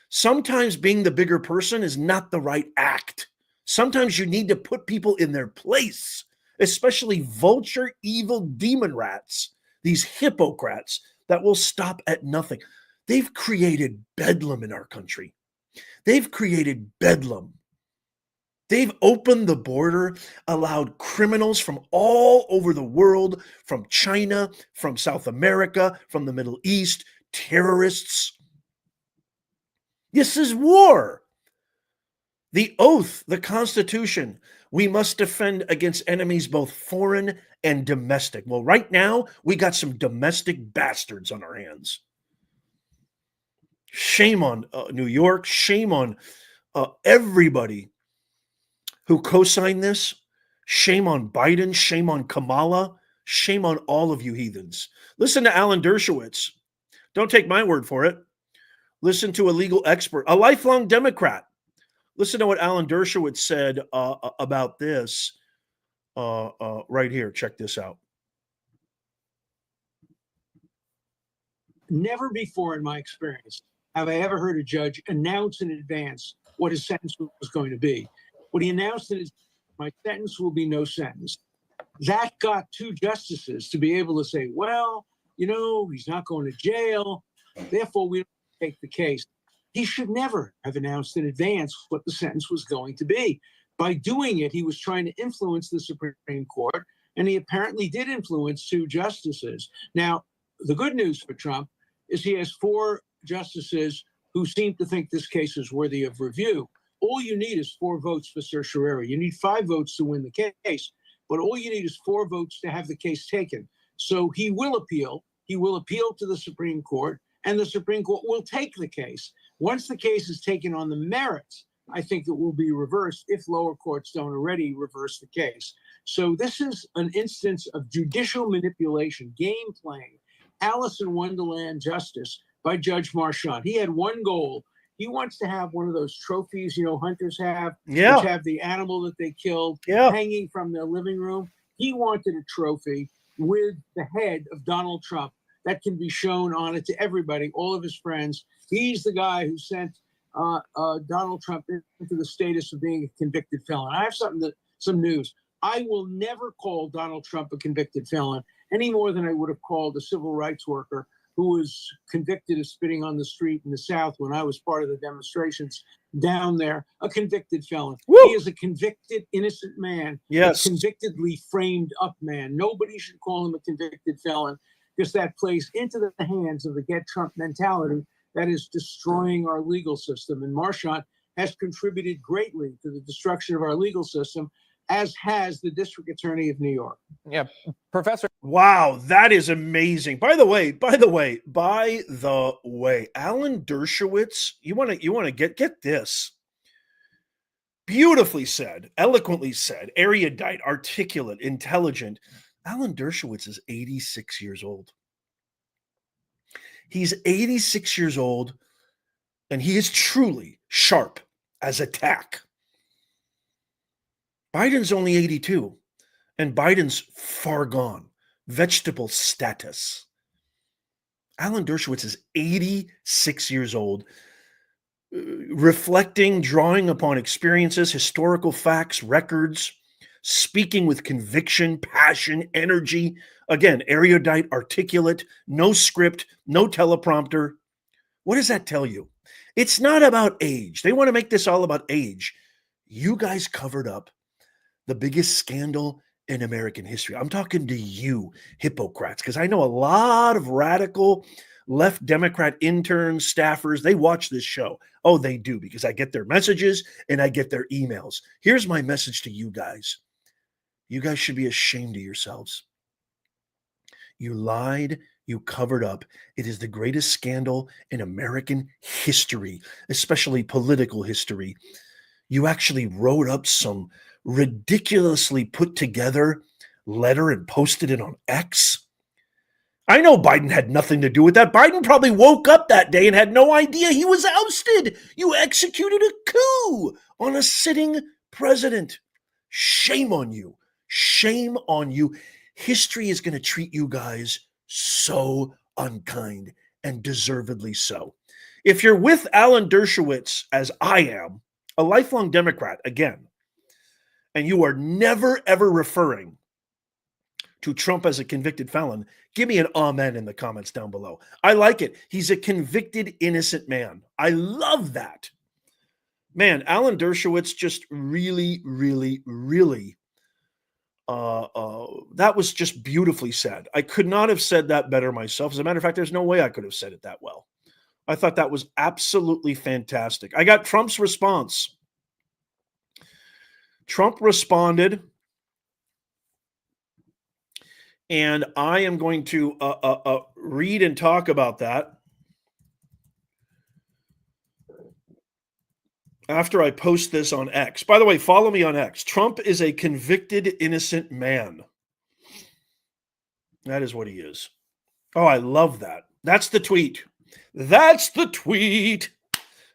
Sometimes being the bigger person is not the right act. Sometimes you need to put people in their place, especially vulture, evil demon rats, these hippocrats that will stop at nothing. They've created bedlam in our country. They've created bedlam. They've opened the border, allowed criminals from all over the world, from China, from South America, from the Middle East, terrorists. This is war. The oath, the Constitution, we must defend against enemies both foreign and domestic. Well, right now, we got some domestic bastards on our hands. Shame on New York. Shame on everybody who co-signed this. Shame on Biden. Shame on Kamala. Shame on all of you heathens. Listen to Alan Dershowitz. Don't take my word for it. Listen to a legal expert, a lifelong Democrat. Listen to what Alan Dershowitz said about this right here. Check this out. Never before in my experience have I ever heard a judge announce in advance what his sentence was going to be. What he announced is, my sentence will be no sentence. That got two justices to be able to say, well, you know, he's not going to jail, therefore we don't take the case. He should never have announced in advance what the sentence was going to be. By doing it, he was trying to influence the Supreme Court, and he apparently did influence two justices. Now, the good news for Trump is he has four justices who seem to think this case is worthy of review. All you need is 4 votes for certiorari. You need 5 votes to win the case, but all you need is 4 votes to have the case taken. So he will appeal. He will appeal to the Supreme Court, and the Supreme Court will take the case. Once the case is taken on the merits, I think it will be reversed if lower courts don't already reverse the case. So this is an instance of judicial manipulation, game playing, Alice in Wonderland justice by Judge Marchand. He had one goal. He wants to have one of those trophies, you know, hunters have, which have the animal that they killed hanging from their living room. He wanted a trophy with the head of Donald Trump that can be shown on it to everybody, all of his friends. He's the guy who sent Donald Trump into the status of being a convicted felon. I have some news. I will never call Donald Trump a convicted felon any more than I would have called a civil rights worker who was convicted of spitting on the street in the South when I was part of the demonstrations down there, a convicted felon. Woo! He is a convicted, innocent man, a convictedly framed up man. Nobody should call him a convicted felon, because that plays into the hands of the get Trump mentality that is destroying our legal system. And Marchand has contributed greatly to the destruction of our legal system, as has the District Attorney of New York. Yeah, Professor. Wow, that is amazing. By the way, Alan Dershowitz, you want to get this. Beautifully said, eloquently said, erudite, articulate, intelligent. Alan Dershowitz is 86 years old. He's 86 years old, and he is truly sharp as a tack. Biden's only 82, and Biden's far gone. Vegetable status. Alan Dershowitz is 86 years old, reflecting, drawing upon experiences, historical facts, records, speaking with conviction, passion, energy. Again, erudite, articulate, no script, no teleprompter. What does that tell you? It's not about age. They want to make this all about age. You guys covered up the biggest scandal in American history. I'm talking to you, hypocrites, because I know a lot of radical left Democrat interns, staffers, they watch this show. Oh, they do, because I get their messages and I get their emails. Here's my message to you guys. You guys should be ashamed of yourselves. You lied. You covered up. It is the greatest scandal in American history, especially political history. You actually wrote up some ridiculously put together letter and posted it on X. I know Biden had nothing to do with that. Biden probably woke up that day and had no idea he was ousted. You executed a coup on a sitting president. Shame on you. Shame on you. History is going to treat you guys so unkind, and deservedly so. If you're with Alan Dershowitz, as I am, a lifelong Democrat, again, and you are never, ever referring to Trump as a convicted felon, give me an amen in the comments down below. I like it. He's a convicted, innocent man. I love that. Man, Alan Dershowitz just really, really, really, that was just beautifully said. I could not have said that better myself. As a matter of fact, there's no way I could have said it that well. I thought that was absolutely fantastic. I got Trump's response. Trump responded, and I am going to read and talk about that after I post this on X. By the way, follow me on X. Trump is a convicted, innocent man. That is what he is. Oh, I love that. That's the tweet. That's the tweet.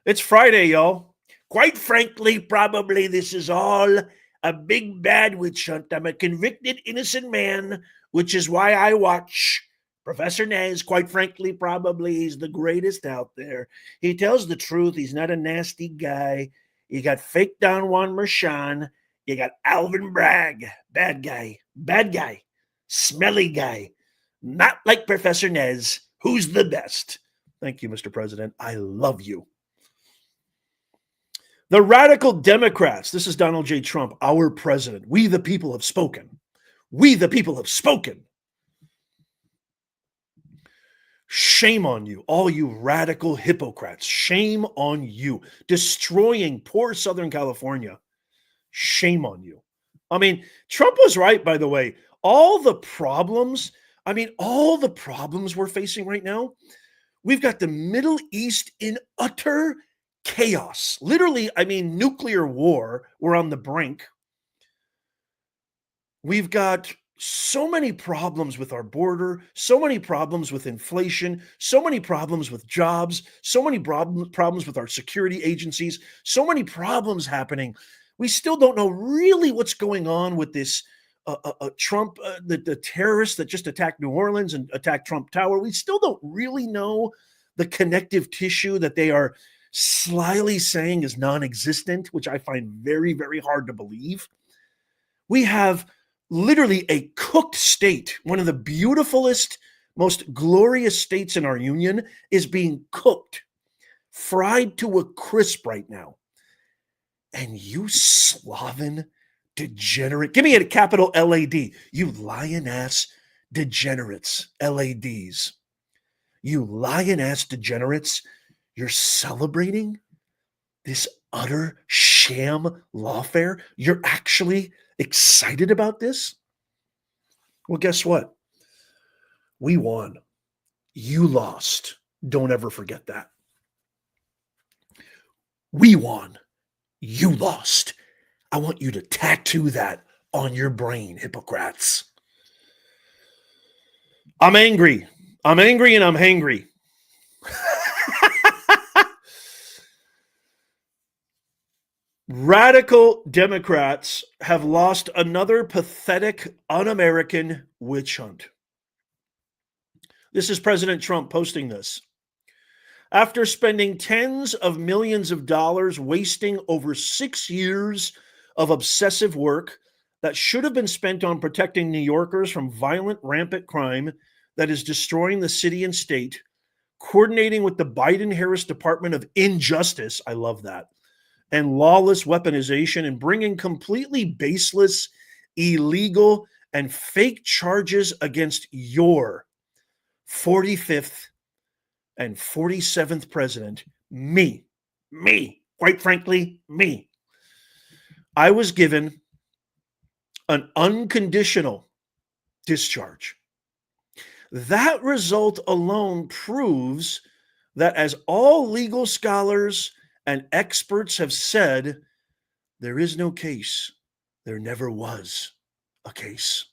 It's Friday, y'all. Quite frankly, probably this is all a big bad witch hunt. I'm a convicted, innocent man, which is why I watch Professor Nez. Quite frankly, probably he's the greatest out there. He tells the truth. He's not a nasty guy. You got fake Don Juan Merchan. You got Alvin Bragg. Bad guy, smelly guy. Not like Professor Nez, who's the best. Thank you, Mr. President. I love you. The radical Democrats, this is Donald J. Trump, our president. We the people have spoken. We the people have spoken. Shame on you, all you radical hypocrites. Shame on you. Destroying poor Southern California. Shame on you. I mean, Trump was right, by the way. All the problems we're facing right now, we've got the Middle East in utter chaos. Literally, I mean, nuclear war. We're on the brink. We've got so many problems with our border, so many problems with inflation, so many problems with jobs, so many problems with our security agencies, so many problems happening. We still don't know really what's going on with this Trump, the terrorists that just attacked New Orleans and attacked Trump Tower. We still don't really know the connective tissue that they are slyly saying is non-existent, which I find very, very hard to believe. We have literally a cooked state. One of the beautifulest, most glorious states in our union is being cooked, fried to a crisp right now. And you sloven degenerate, give me a capital LAD, you lion-ass degenerates, LADs. You lion-ass degenerates, you're celebrating this utter sham lawfare? You're actually excited about this? Well, guess what? We won. You lost. Don't ever forget that. We won. You lost. I want you to tattoo that on your brain, hypocrites. I'm angry. I'm angry and I'm hangry. Radical Democrats have lost another pathetic, un-American witch hunt. This is President Trump posting this. After spending tens of millions of dollars wasting over 6 years of obsessive work that should have been spent on protecting New Yorkers from violent, rampant crime that is destroying the city and state, coordinating with the Biden-Harris Department of Injustice, I love that, and lawless weaponization, and bringing completely baseless, illegal, and fake charges against your 45th and 47th president, me, quite frankly, me. I was given an unconditional discharge. That result alone proves that, as all legal scholars and experts have said, there is no case. There never was a case.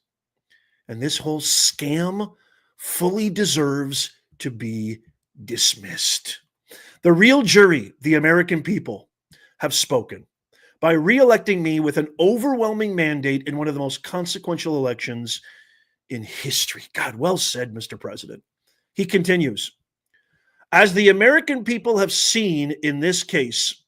And this whole scam fully deserves to be dismissed. The real jury, the American people, have spoken by re-electing me with an overwhelming mandate in one of the most consequential elections in history. God, well said, Mr. President. He continues, as the American people have seen in this case,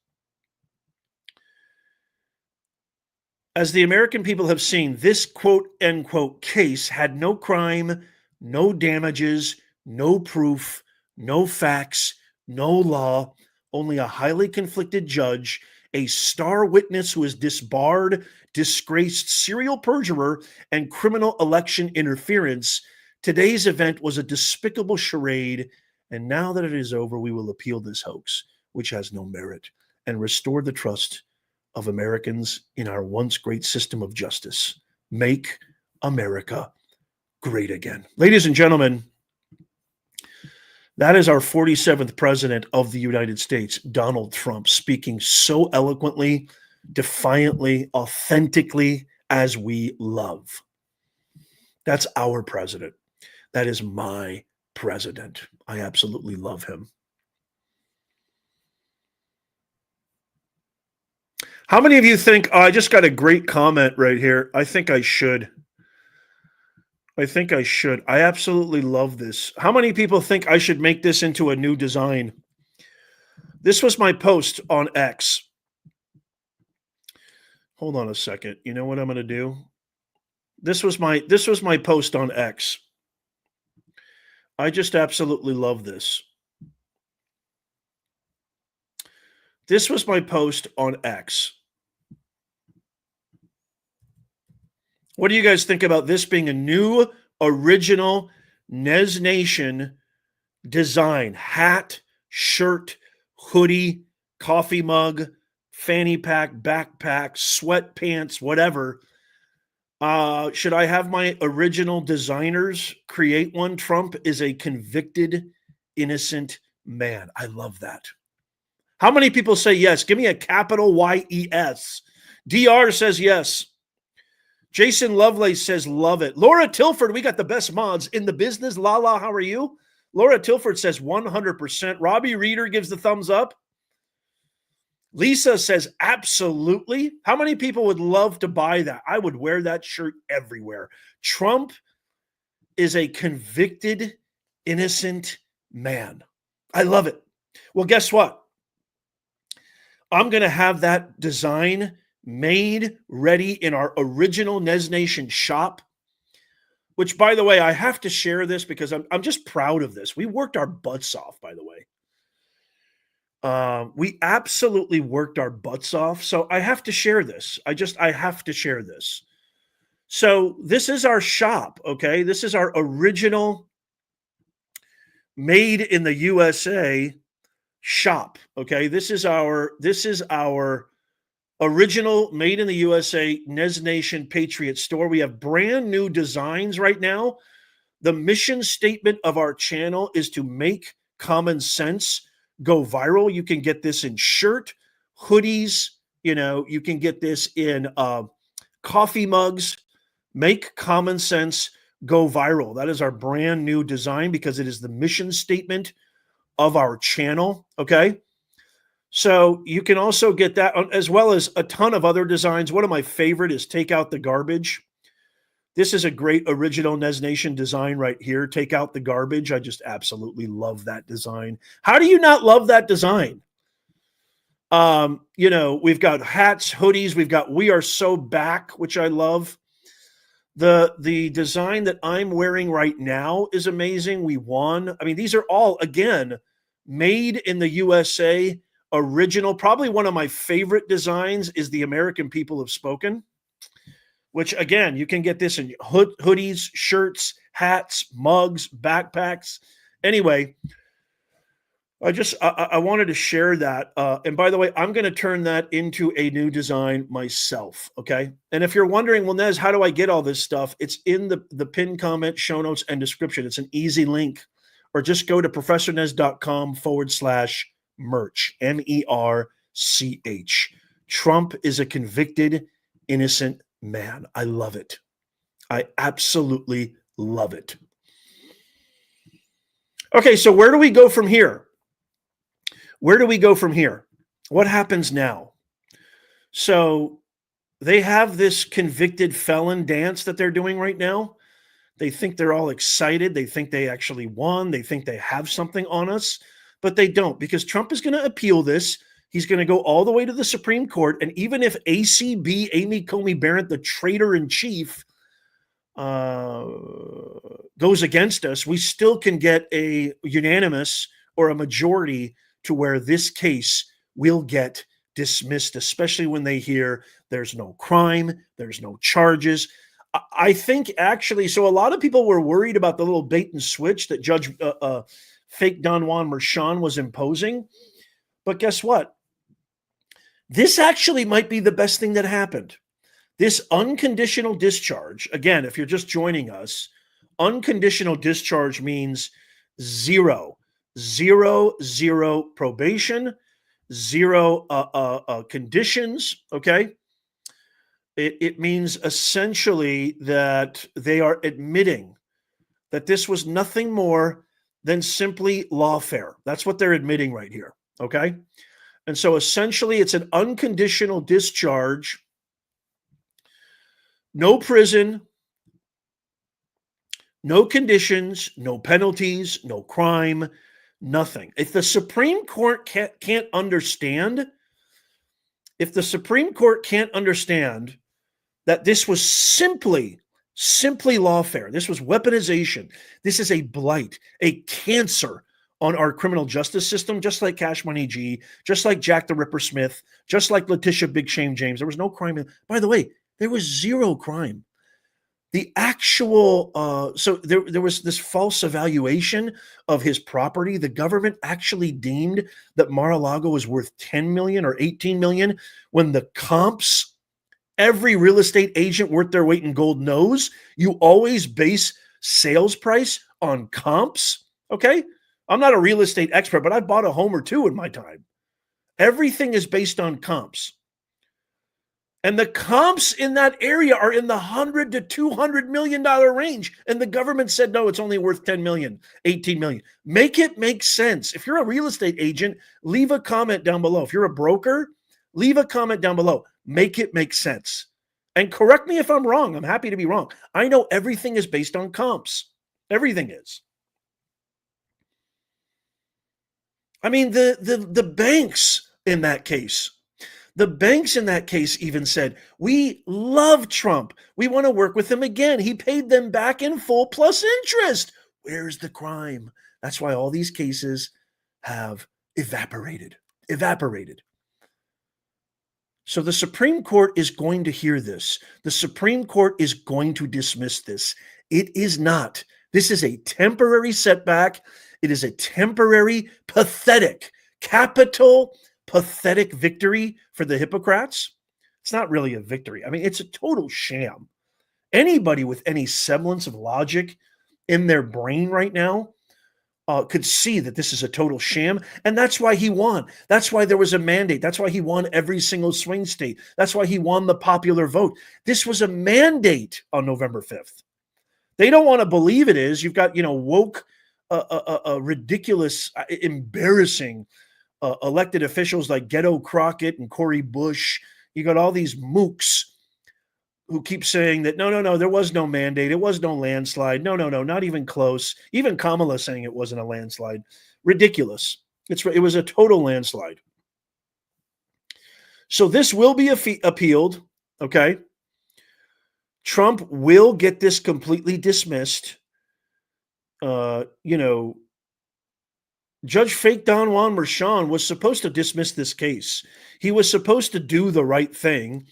As the American people have seen, this quote unquote case had no crime, no damages, no proof, no facts, no law, only a highly conflicted judge, a star witness who is disbarred, disgraced serial perjurer, and criminal election interference. Today's event was a despicable charade, and now that it is over, we will appeal this hoax, which has no merit, and restore the trust of Americans in our once great system of justice. Make America great again. Ladies and gentlemen, that is our 47th president of the United States, Donald Trump, speaking so eloquently, defiantly, authentically, as we love. That's our president. That is my president. I absolutely love him. How many of you think, I just got a great comment right here. I think I should. I absolutely love this. How many people think I should make this into a new design? This was my post on X. Hold on a second. You know what I'm going to do? This was my post on X. I just absolutely love this. This was my post on X. What do you guys think about this being a new, original Nez Nation design? Hat, shirt, hoodie, coffee mug, fanny pack, backpack, sweatpants, whatever. Should I have my original designers create one? Trump is a convicted, innocent man. I love that. How many people say yes? Give me a capital Y-E-S. DR says yes. Jason Lovelace says love it. Laura Tilford, we got the best mods in the business. Lala, how are you? Laura Tilford says 100%. Robbie Reeder gives the thumbs up. Lisa says absolutely. How many people would love to buy that? I would wear that shirt everywhere. Trump is a convicted, innocent man. I love it. Well, guess what? I'm going to have that design made, ready in our original Nez Nation shop, which, by the way, I have to share this because I'm just proud of this. We worked our butts off, by the way. We absolutely worked our butts off. So I have to share this. I have to share this. So this is our shop, okay? This is our original made in the USA shop, okay? This is our original made in the USA Nez Nation Patriot store. We have brand new designs right now. The mission statement of our channel is to make common sense go viral. You can get this in shirt, hoodies, you can get this in coffee mugs. Make common sense go viral. That is our brand new design because it is the mission statement of our channel, okay? So you can also get that as well as a ton of other designs. One of my favorite is Take Out the Garbage. This is a great original Nez Nation design right here. Take out the garbage. I just absolutely love that design. How do you not love that design? We've got hats, hoodies. We've got We Are So Back, which I love. The design that I'm wearing right now is amazing. We won. I mean, these are all, again, made in the USA, original. Probably one of my favorite designs is The American People Have Spoken, which, again, you can get this in hoodies, shirts, hats, mugs, backpacks. Anyway, I wanted to share that. And by the way, I'm going to turn that into a new design myself, okay? And if you're wondering, well, Nez, how do I get all this stuff? It's in the pinned comment, show notes, and description. It's an easy link. Or just go to professornez.com/merch, MERCH. Trump is a convicted, innocent man. I love it. I absolutely love it. Okay, so where do we go from here? Where do we go from here? What happens now? So they have this convicted felon dance that they're doing right now. They think they're all excited. They think they actually won. They think they have something on us, but they don't, because Trump is going to appeal this. He's going to go all the way to the Supreme Court. And even if ACB, Amy Coney Barrett, the traitor in chief, goes against us, we still can get a unanimous or a majority to where this case will get dismissed, especially when they hear there's no crime, there's no charges. I think actually, so a lot of people were worried about the little bait and switch that Judge fake Don Juan Merchan was imposing. But guess what? This actually might be the best thing that happened. This unconditional discharge, again, if you're just joining us, unconditional discharge means zero probation, zero conditions, okay? It means essentially that they are admitting that this was nothing more than simply lawfare. That's what they're admitting right here, okay? And so essentially it's an unconditional discharge, no prison, no conditions, no penalties, no crime, nothing. If the Supreme Court can't understand, if the Supreme Court can't understand that this was simply lawfare, this was weaponization, this is a blight, a cancer on our criminal justice system, just like Cash Money G, just like Jack the Ripper Smith, just like Letitia Big Shame James. There was no crime. By the way, there was zero crime. The actual, so there was this false evaluation of his property. The government actually deemed that Mar-a-Lago was worth 10 million or 18 million when the comps, every real estate agent worth their weight in gold knows you always base sales price on comps, okay? I'm not a real estate expert, but I bought a home or two in my time. Everything is based on comps. And the comps in that area are in the $100 to $200 million range. And the government said, no, it's only worth 10 million, 18 million. Make it make sense. If you're a real estate agent, leave a comment down below. If you're a broker, leave a comment down below. Make it make sense. And correct me if I'm wrong. I'm happy to be wrong. I know everything is based on comps. Everything is. I mean, the banks in that case, even said, we love Trump. We want to work with him again. He paid them back in full plus interest. Where's the crime? That's why all these cases have evaporated. So the Supreme Court is going to hear this. The Supreme Court is going to dismiss this. It is not. This is a temporary setback. It is a temporary, pathetic, capital pathetic victory for the Hippocrats. It's not really a victory. I mean, it's a total sham. Anybody with any semblance of logic in their brain right now could see that this is a total sham. And that's why he won. That's why there was a mandate. That's why he won every single swing state. That's why he won the popular vote. This was a mandate on November 5th. They don't want to believe it is. You've got, woke, ridiculous, embarrassing elected officials like Ghetto Crockett and Cory Bush. You got all these mooks who keep saying that, no, there was no mandate. It was no landslide. No, not even close. Even Kamala saying it wasn't a landslide. Ridiculous. It was a total landslide. So this will be appealed, okay? Trump will get this completely dismissed. Judge Fake Don Juan Merchan was supposed to dismiss this case. He was supposed to do the right thing.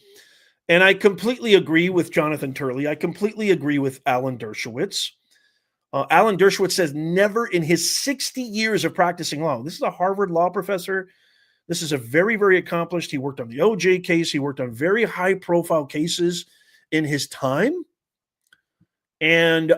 And I completely agree with Jonathan Turley. I completely agree with Alan Dershowitz. Alan Dershowitz says never in his 60 years of practicing law. This is a Harvard law professor. This is a very, very accomplished. He worked on the OJ case. He worked on very high-profile cases in his time. And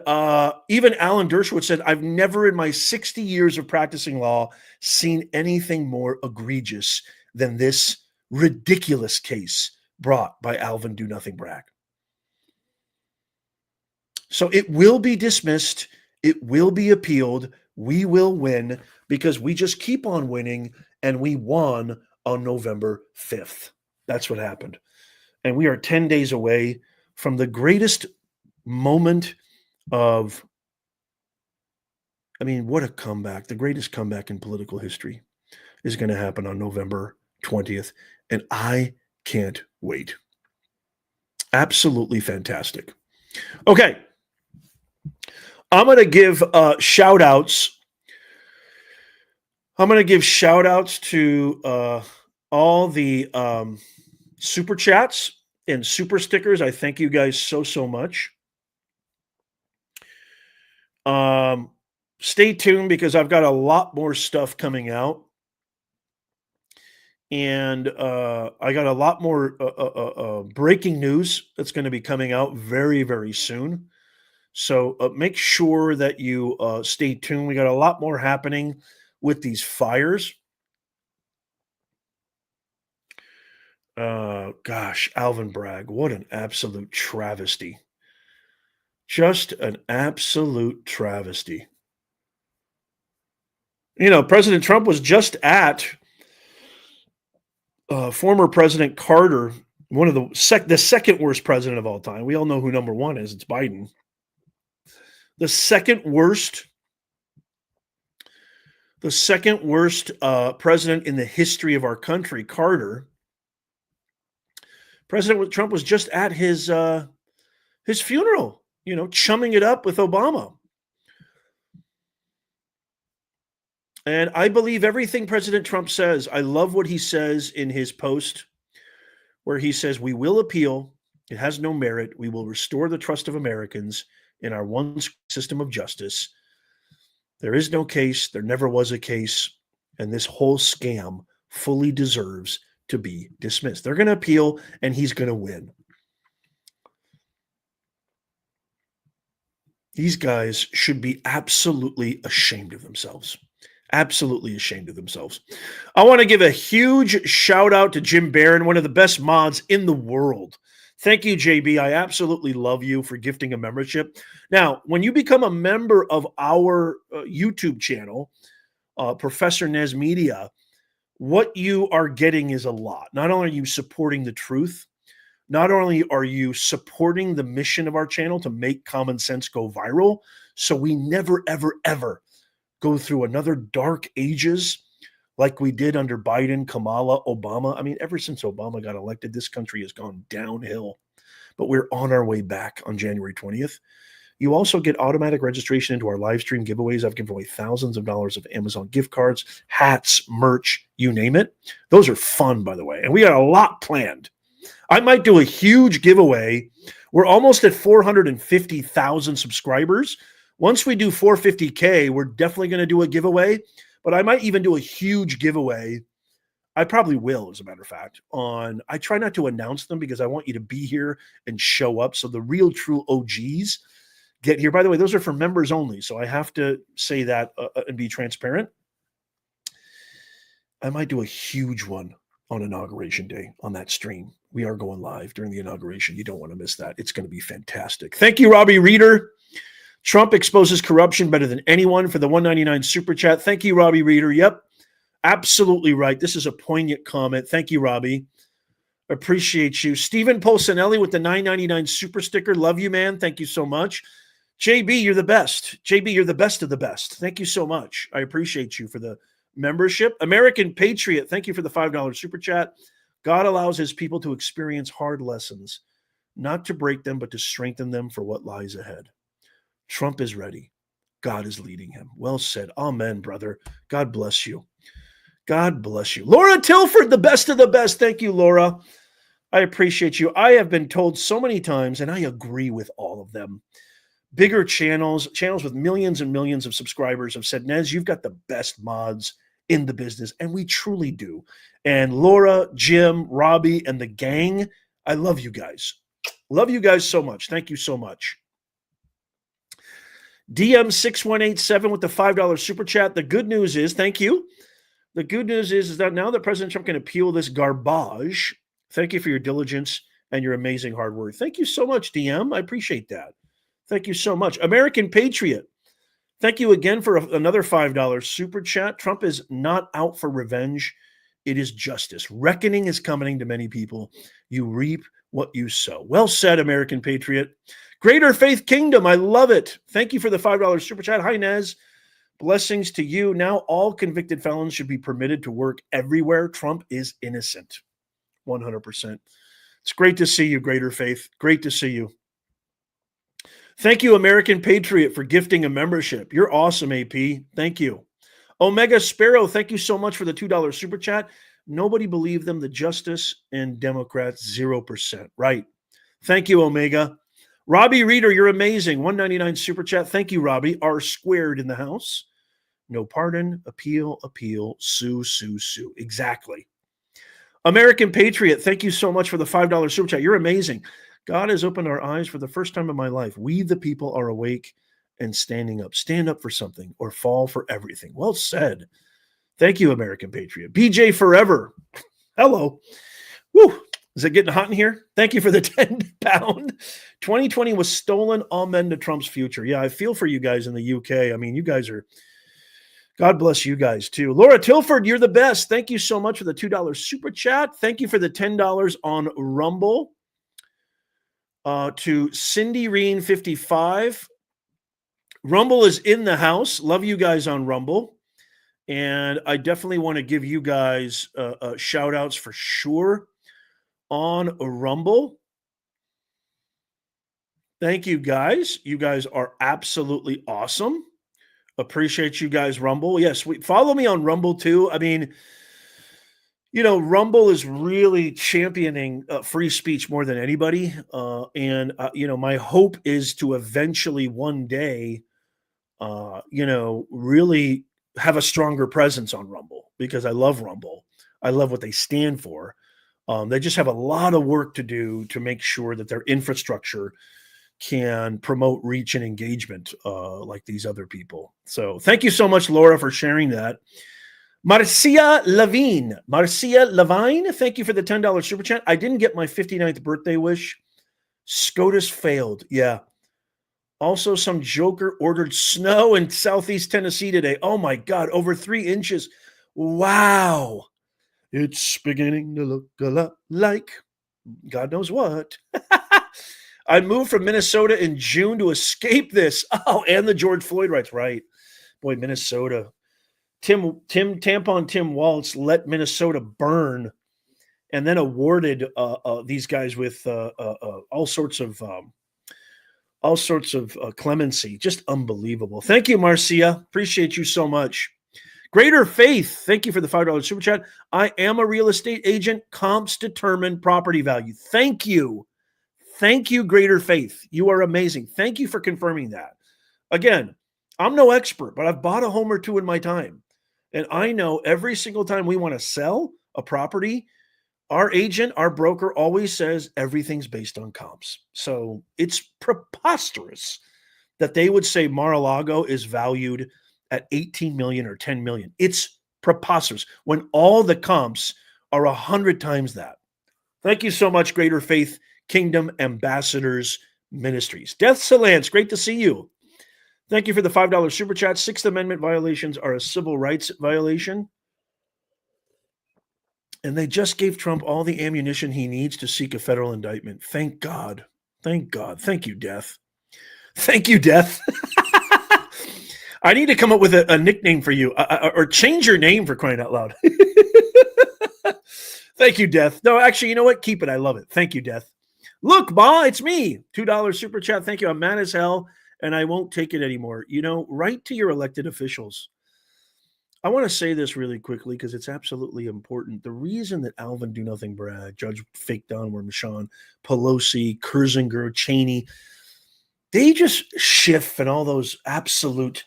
even Alan Dershowitz said, I've never in my 60 years of practicing law seen anything more egregious than this ridiculous case brought by Alvin Do Nothing Bragg. So it will be dismissed. It will be appealed. We will win because we just keep on winning, and we won on November 5th. That's what happened. And we are 10 days away from the greatest moment of, what a comeback. The greatest comeback in political history is going to happen on November 20th, and I can't wait. Absolutely fantastic. Okay. I'm going to give shout outs. I'm going to give shout outs to all the super chats and super stickers. I thank you guys so much. Stay tuned because I've got a lot more stuff coming out. And I got a lot more breaking news that's going to be coming out very, very soon. So make sure that you stay tuned. We got a lot more happening with these fires. Gosh, Alvin Bragg, what an absolute travesty. Just an absolute travesty. You know, President Trump was just at former President Carter, one of the second worst president of all time. We all know who number one is. It's Biden. The second worst president in the history of our country, Carter. President Trump was just at his funeral, you know, chumming it up with Obama. And I believe everything President Trump says. I love what he says in his post where he says, we will appeal. It has no merit. We will restore the trust of Americans in our one system of justice. There is no case. There never was a case. And this whole scam fully deserves to be dismissed. They're going to appeal and he's going to win. These guys should be absolutely ashamed of themselves. Absolutely ashamed of themselves. I want to give a huge shout out to Jim Barron, one of the best mods in the world. Thank you, JB. I absolutely love you for gifting a membership. Now, when you become a member of our YouTube channel, Professor Nez Media, what you are getting is a lot. Not only are you supporting the truth, not only are you supporting the mission of our channel to make common sense go viral, so we never, ever, ever go through another dark ages like we did under Biden, Kamala, Obama. I mean, ever since Obama got elected, this country has gone downhill, but we're on our way back on January 20th. You also get automatic registration into our live stream giveaways. I've given away thousands of dollars of Amazon gift cards, hats, merch, you name it. Those are fun, by the way. And we got a lot planned. I might do a huge giveaway. We're almost at 450,000 subscribers. Once we do 450K, we're definitely going to do a giveaway, but I might even do a huge giveaway. I probably will, as a matter of fact, I try not to announce them because I want you to be here and show up. So the real true OGs get here. By the way, those are for members only. So I have to say that and be transparent. I might do a huge one on Inauguration Day on that stream. We are going live during the inauguration. You don't want to miss that. It's going to be fantastic. Thank you, Robbie Reeder. Trump exposes corruption better than anyone for the $1.99 super chat. Thank you, Robbie Reeder. Yep, absolutely right. This is a poignant comment. Thank you, Robbie. Appreciate you. Stephen Polsinelli with the $9.99 super sticker. Love you, man. Thank you so much. JB, you're the best. JB, you're the best of the best. Thank you so much. I appreciate you for the membership. American Patriot, thank you for the $5 super chat. God allows his people to experience hard lessons, not to break them, but to strengthen them for what lies ahead. Trump is ready. God is leading him. Well said. Amen, brother. God bless you. God bless you. Laura Tilford, the best of the best. Thank you, Laura. I appreciate you. I have been told so many times, and I agree with all of them. Bigger channels with millions and millions of subscribers have said, Nez, you've got the best mods in the business. And we truly do. And Laura, Jim, Robbie, and the gang, I love you guys. Love you guys so much. Thank you so much. DM6187 with the $5 super chat. The good news is, thank you. The good news is that now that President Trump can appeal this garbage, thank you for your diligence and your amazing hard work. Thank you so much, DM. I appreciate that. Thank you so much. American Patriot, thank you again for another $5 super chat. Trump is not out for revenge. It is justice. Reckoning is coming to many people. You reap what you sow. Well said, American Patriot. Greater Faith Kingdom, I love it. Thank you for the $5 super chat. Hi, Nez. Blessings to you. Now all convicted felons should be permitted to work everywhere. Trump is innocent. 100%. It's great to see you, Greater Faith. Great to see you. Thank you, American Patriot, for gifting a membership. You're awesome, AP. Thank you. Omega Sparrow, thank you so much for the $2 super chat. Nobody believed them. The Justice and Democrats, 0%. Right. Thank you, Omega. Robbie Reader, you're amazing. 199 super chat. Thank you, Robbie. R squared in the house. No pardon, appeal, sue, sue, sue. Exactly. American Patriot, thank you so much for the $5 super chat. You're amazing. God has opened our eyes for the first time in my life. We, the people, are awake and standing up. Stand up for something or fall for everything. Well said. Thank you, American Patriot. BJ Forever. Hello. Woo. Is it getting hot in here? Thank you for the 10 pound. 2020 was stolen. Amen to Trump's future. Yeah, I feel for you guys in the UK. I mean, you guys are, God bless you guys too. Laura Tilford, you're the best. Thank you so much for the $2 super chat. Thank you for the $10 on Rumble. To Cindy Reen 55. Rumble is in the house. Love you guys on Rumble. And I definitely want to give you guys shout outs for sure on Rumble. Thank you guys. You guys are absolutely awesome. Appreciate you guys, Rumble. Yes, follow me on Rumble too. I mean, you know, Rumble is really championing free speech more than anybody. You know, my hope is to eventually one day, you know, really have a stronger presence on Rumble because I love Rumble. I love what they stand for. They just have a lot of work to do to make sure that their infrastructure can promote reach and engagement like these other people. So thank you so much, Laura, for sharing that. Marcia Levine, thank you for the $10 super chat. I didn't get my 59th birthday wish. SCOTUS failed. Yeah. Also, some joker ordered snow in Southeast Tennessee today. Oh my God, over 3 inches. Wow. It's beginning to look a lot like God knows what. I moved from Minnesota in June to escape this. Oh, and the George Floyd riots. Right. Boy, Minnesota. Tampon Tim Waltz let Minnesota burn and then awarded these guys with all sorts of clemency. Just unbelievable. Thank you, Marcia. Appreciate you so much. Greater Faith, thank you for the $5 super chat. I am a real estate agent. Comps determine property value. Thank you. Thank you, Greater Faith. You are amazing. Thank you for confirming that. Again, I'm no expert, but I've bought a home or two in my time. And I know every single time we want to sell a property, our agent, our broker always says everything's based on comps. So it's preposterous that they would say Mar-a-Lago is valued at 18 million or 10 million. It's preposterous when all the comps are 100 times that. Thank you so much, Greater Faith Kingdom Ambassadors Ministries. Death Salance, great to see you. Thank you for the $5 super chat. Sixth Amendment violations are a civil rights violation. And they just gave Trump all the ammunition he needs to seek a federal indictment. Thank God. Thank God. Thank you, Death. Thank you, Death. I need to come up with a nickname for you or change your name for crying out loud. Thank you, Death. No, actually, you know what? Keep it. I love it. Thank you, Death. Look, Ma, it's me. $2 super chat. Thank you. I'm mad as hell and I won't take it anymore. You know, write to your elected officials. I want to say this really quickly because it's absolutely important. The reason that Alvin Do Nothing Bragg, Judge Fake Don Wormshon, Pelosi, Kersinger, Cheney, they just Schiff and all those absolute,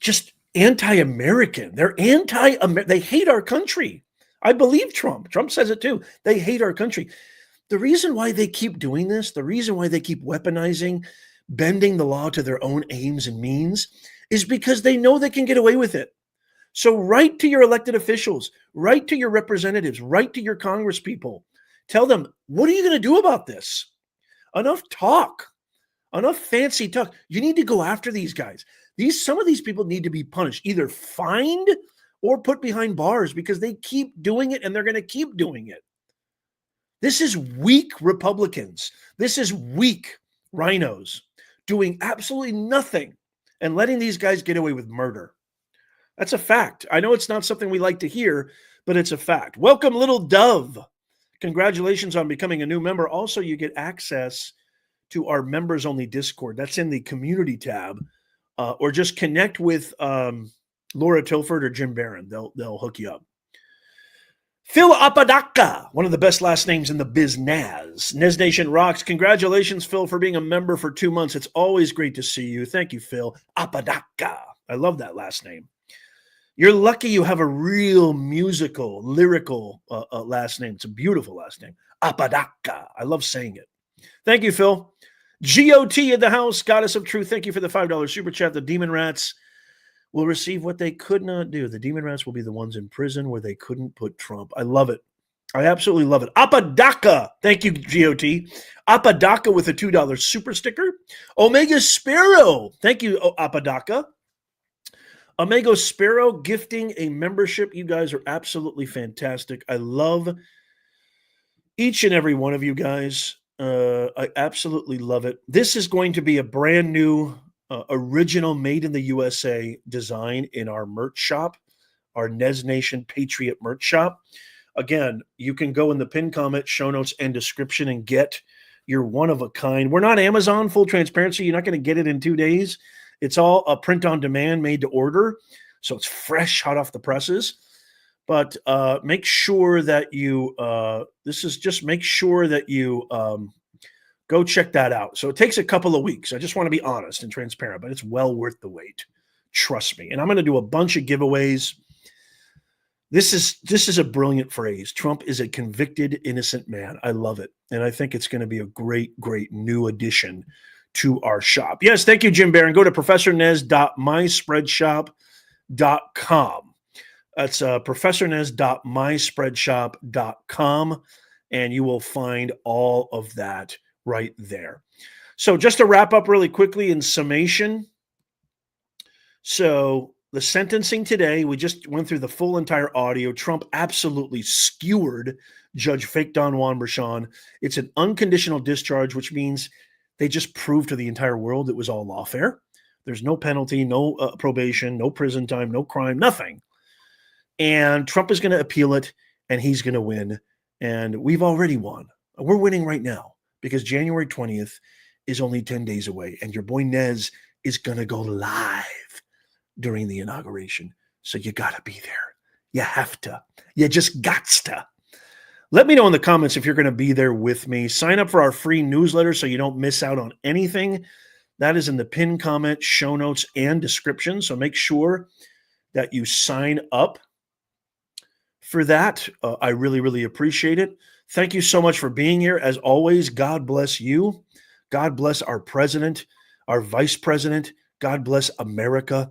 just anti-American. They're anti-American. They hate our country. I believe Trump. Trump says it too. They hate our country. The reason why they keep doing this, the reason why they keep weaponizing, bending the law to their own aims and means is because they know they can get away with it. So write to your elected officials, write to your representatives, write to your congresspeople. Tell them, what are you going to do about this? Enough talk, enough fancy talk. You need to go after these guys. Some of these people need to be punished, either fined or put behind bars because they keep doing it and they're going to keep doing it. This is weak Republicans. This is weak rhinos doing absolutely nothing and letting these guys get away with murder. That's a fact. I know it's not something we like to hear, but it's a fact. Welcome, Little Dove. Congratulations on becoming a new member. Also, you get access to our members only Discord. That's in the community tab, or just connect with Laura Tilford or Jim Barron. They'll hook you up. Phil Apodaca, one of the best last names in the biznaz. Nez Nation rocks. Congratulations, Phil, for being a member for 2 months. It's always great to see you. Thank you, Phil. Apodaca. I love that last name. You're lucky you have a real musical, lyrical last name. It's a beautiful last name. Apodaca. I love saying it. Thank you, Phil. GOT in the house, Goddess of Truth. Thank you for the $5 super chat. The Demon Rats will receive what they could not do. The Demon Rats will be the ones in prison where they couldn't put Trump. I love it. I absolutely love it. Apodaca. Thank you, GOT. Apodaca with a $2 super sticker. Omega Sparrow. Thank you, Apodaca. Omega Sparrow gifting a membership. You guys are absolutely fantastic. I love each and every one of you guys. I absolutely love it. This is going to be a brand new, original, made in the USA design in our merch shop, our Nez Nation Patriot merch shop. Again, you can go in the pinned comment, show notes, and description and get your one of a kind. We're not Amazon, full transparency. You're not going to get it in 2 days. It's all a print on demand, made to order. So it's fresh, hot off the presses. But make sure that you, make sure that you go check that out. So it takes a couple of weeks. I just want to be honest and transparent, but it's well worth the wait. Trust me. And I'm going to do a bunch of giveaways. This is a brilliant phrase. Trump is a convicted, innocent man. I love it. And I think it's going to be a great, great new addition to our shop. Yes, thank you, Jim Barron. Go to professornez.myspreadshop.com. That's professornez.myspreadshop.com, and you will find all of that right there. So just to wrap up really quickly in summation. So the sentencing today, we just went through the full entire audio. Trump absolutely skewered Judge Fake Don Juan Merchan. It's an unconditional discharge, which means they just proved to the entire world it was all lawfare. There's no penalty, no probation, no prison time, no crime, nothing. And Trump is going to appeal it, and he's going to win. And we've already won. We're winning right now because January 20th is only 10 days away. And your boy Nez is going to go live during the inauguration. So you got to be there. You have to. You just gots to. Let me know in the comments if you're going to be there with me. Sign up for our free newsletter so you don't miss out on anything. That is in the pinned comment, show notes, and description. So make sure that you sign up for that. I really, really appreciate it. Thank you so much for being here. As always, God bless you. God bless our president, our vice president. God bless America.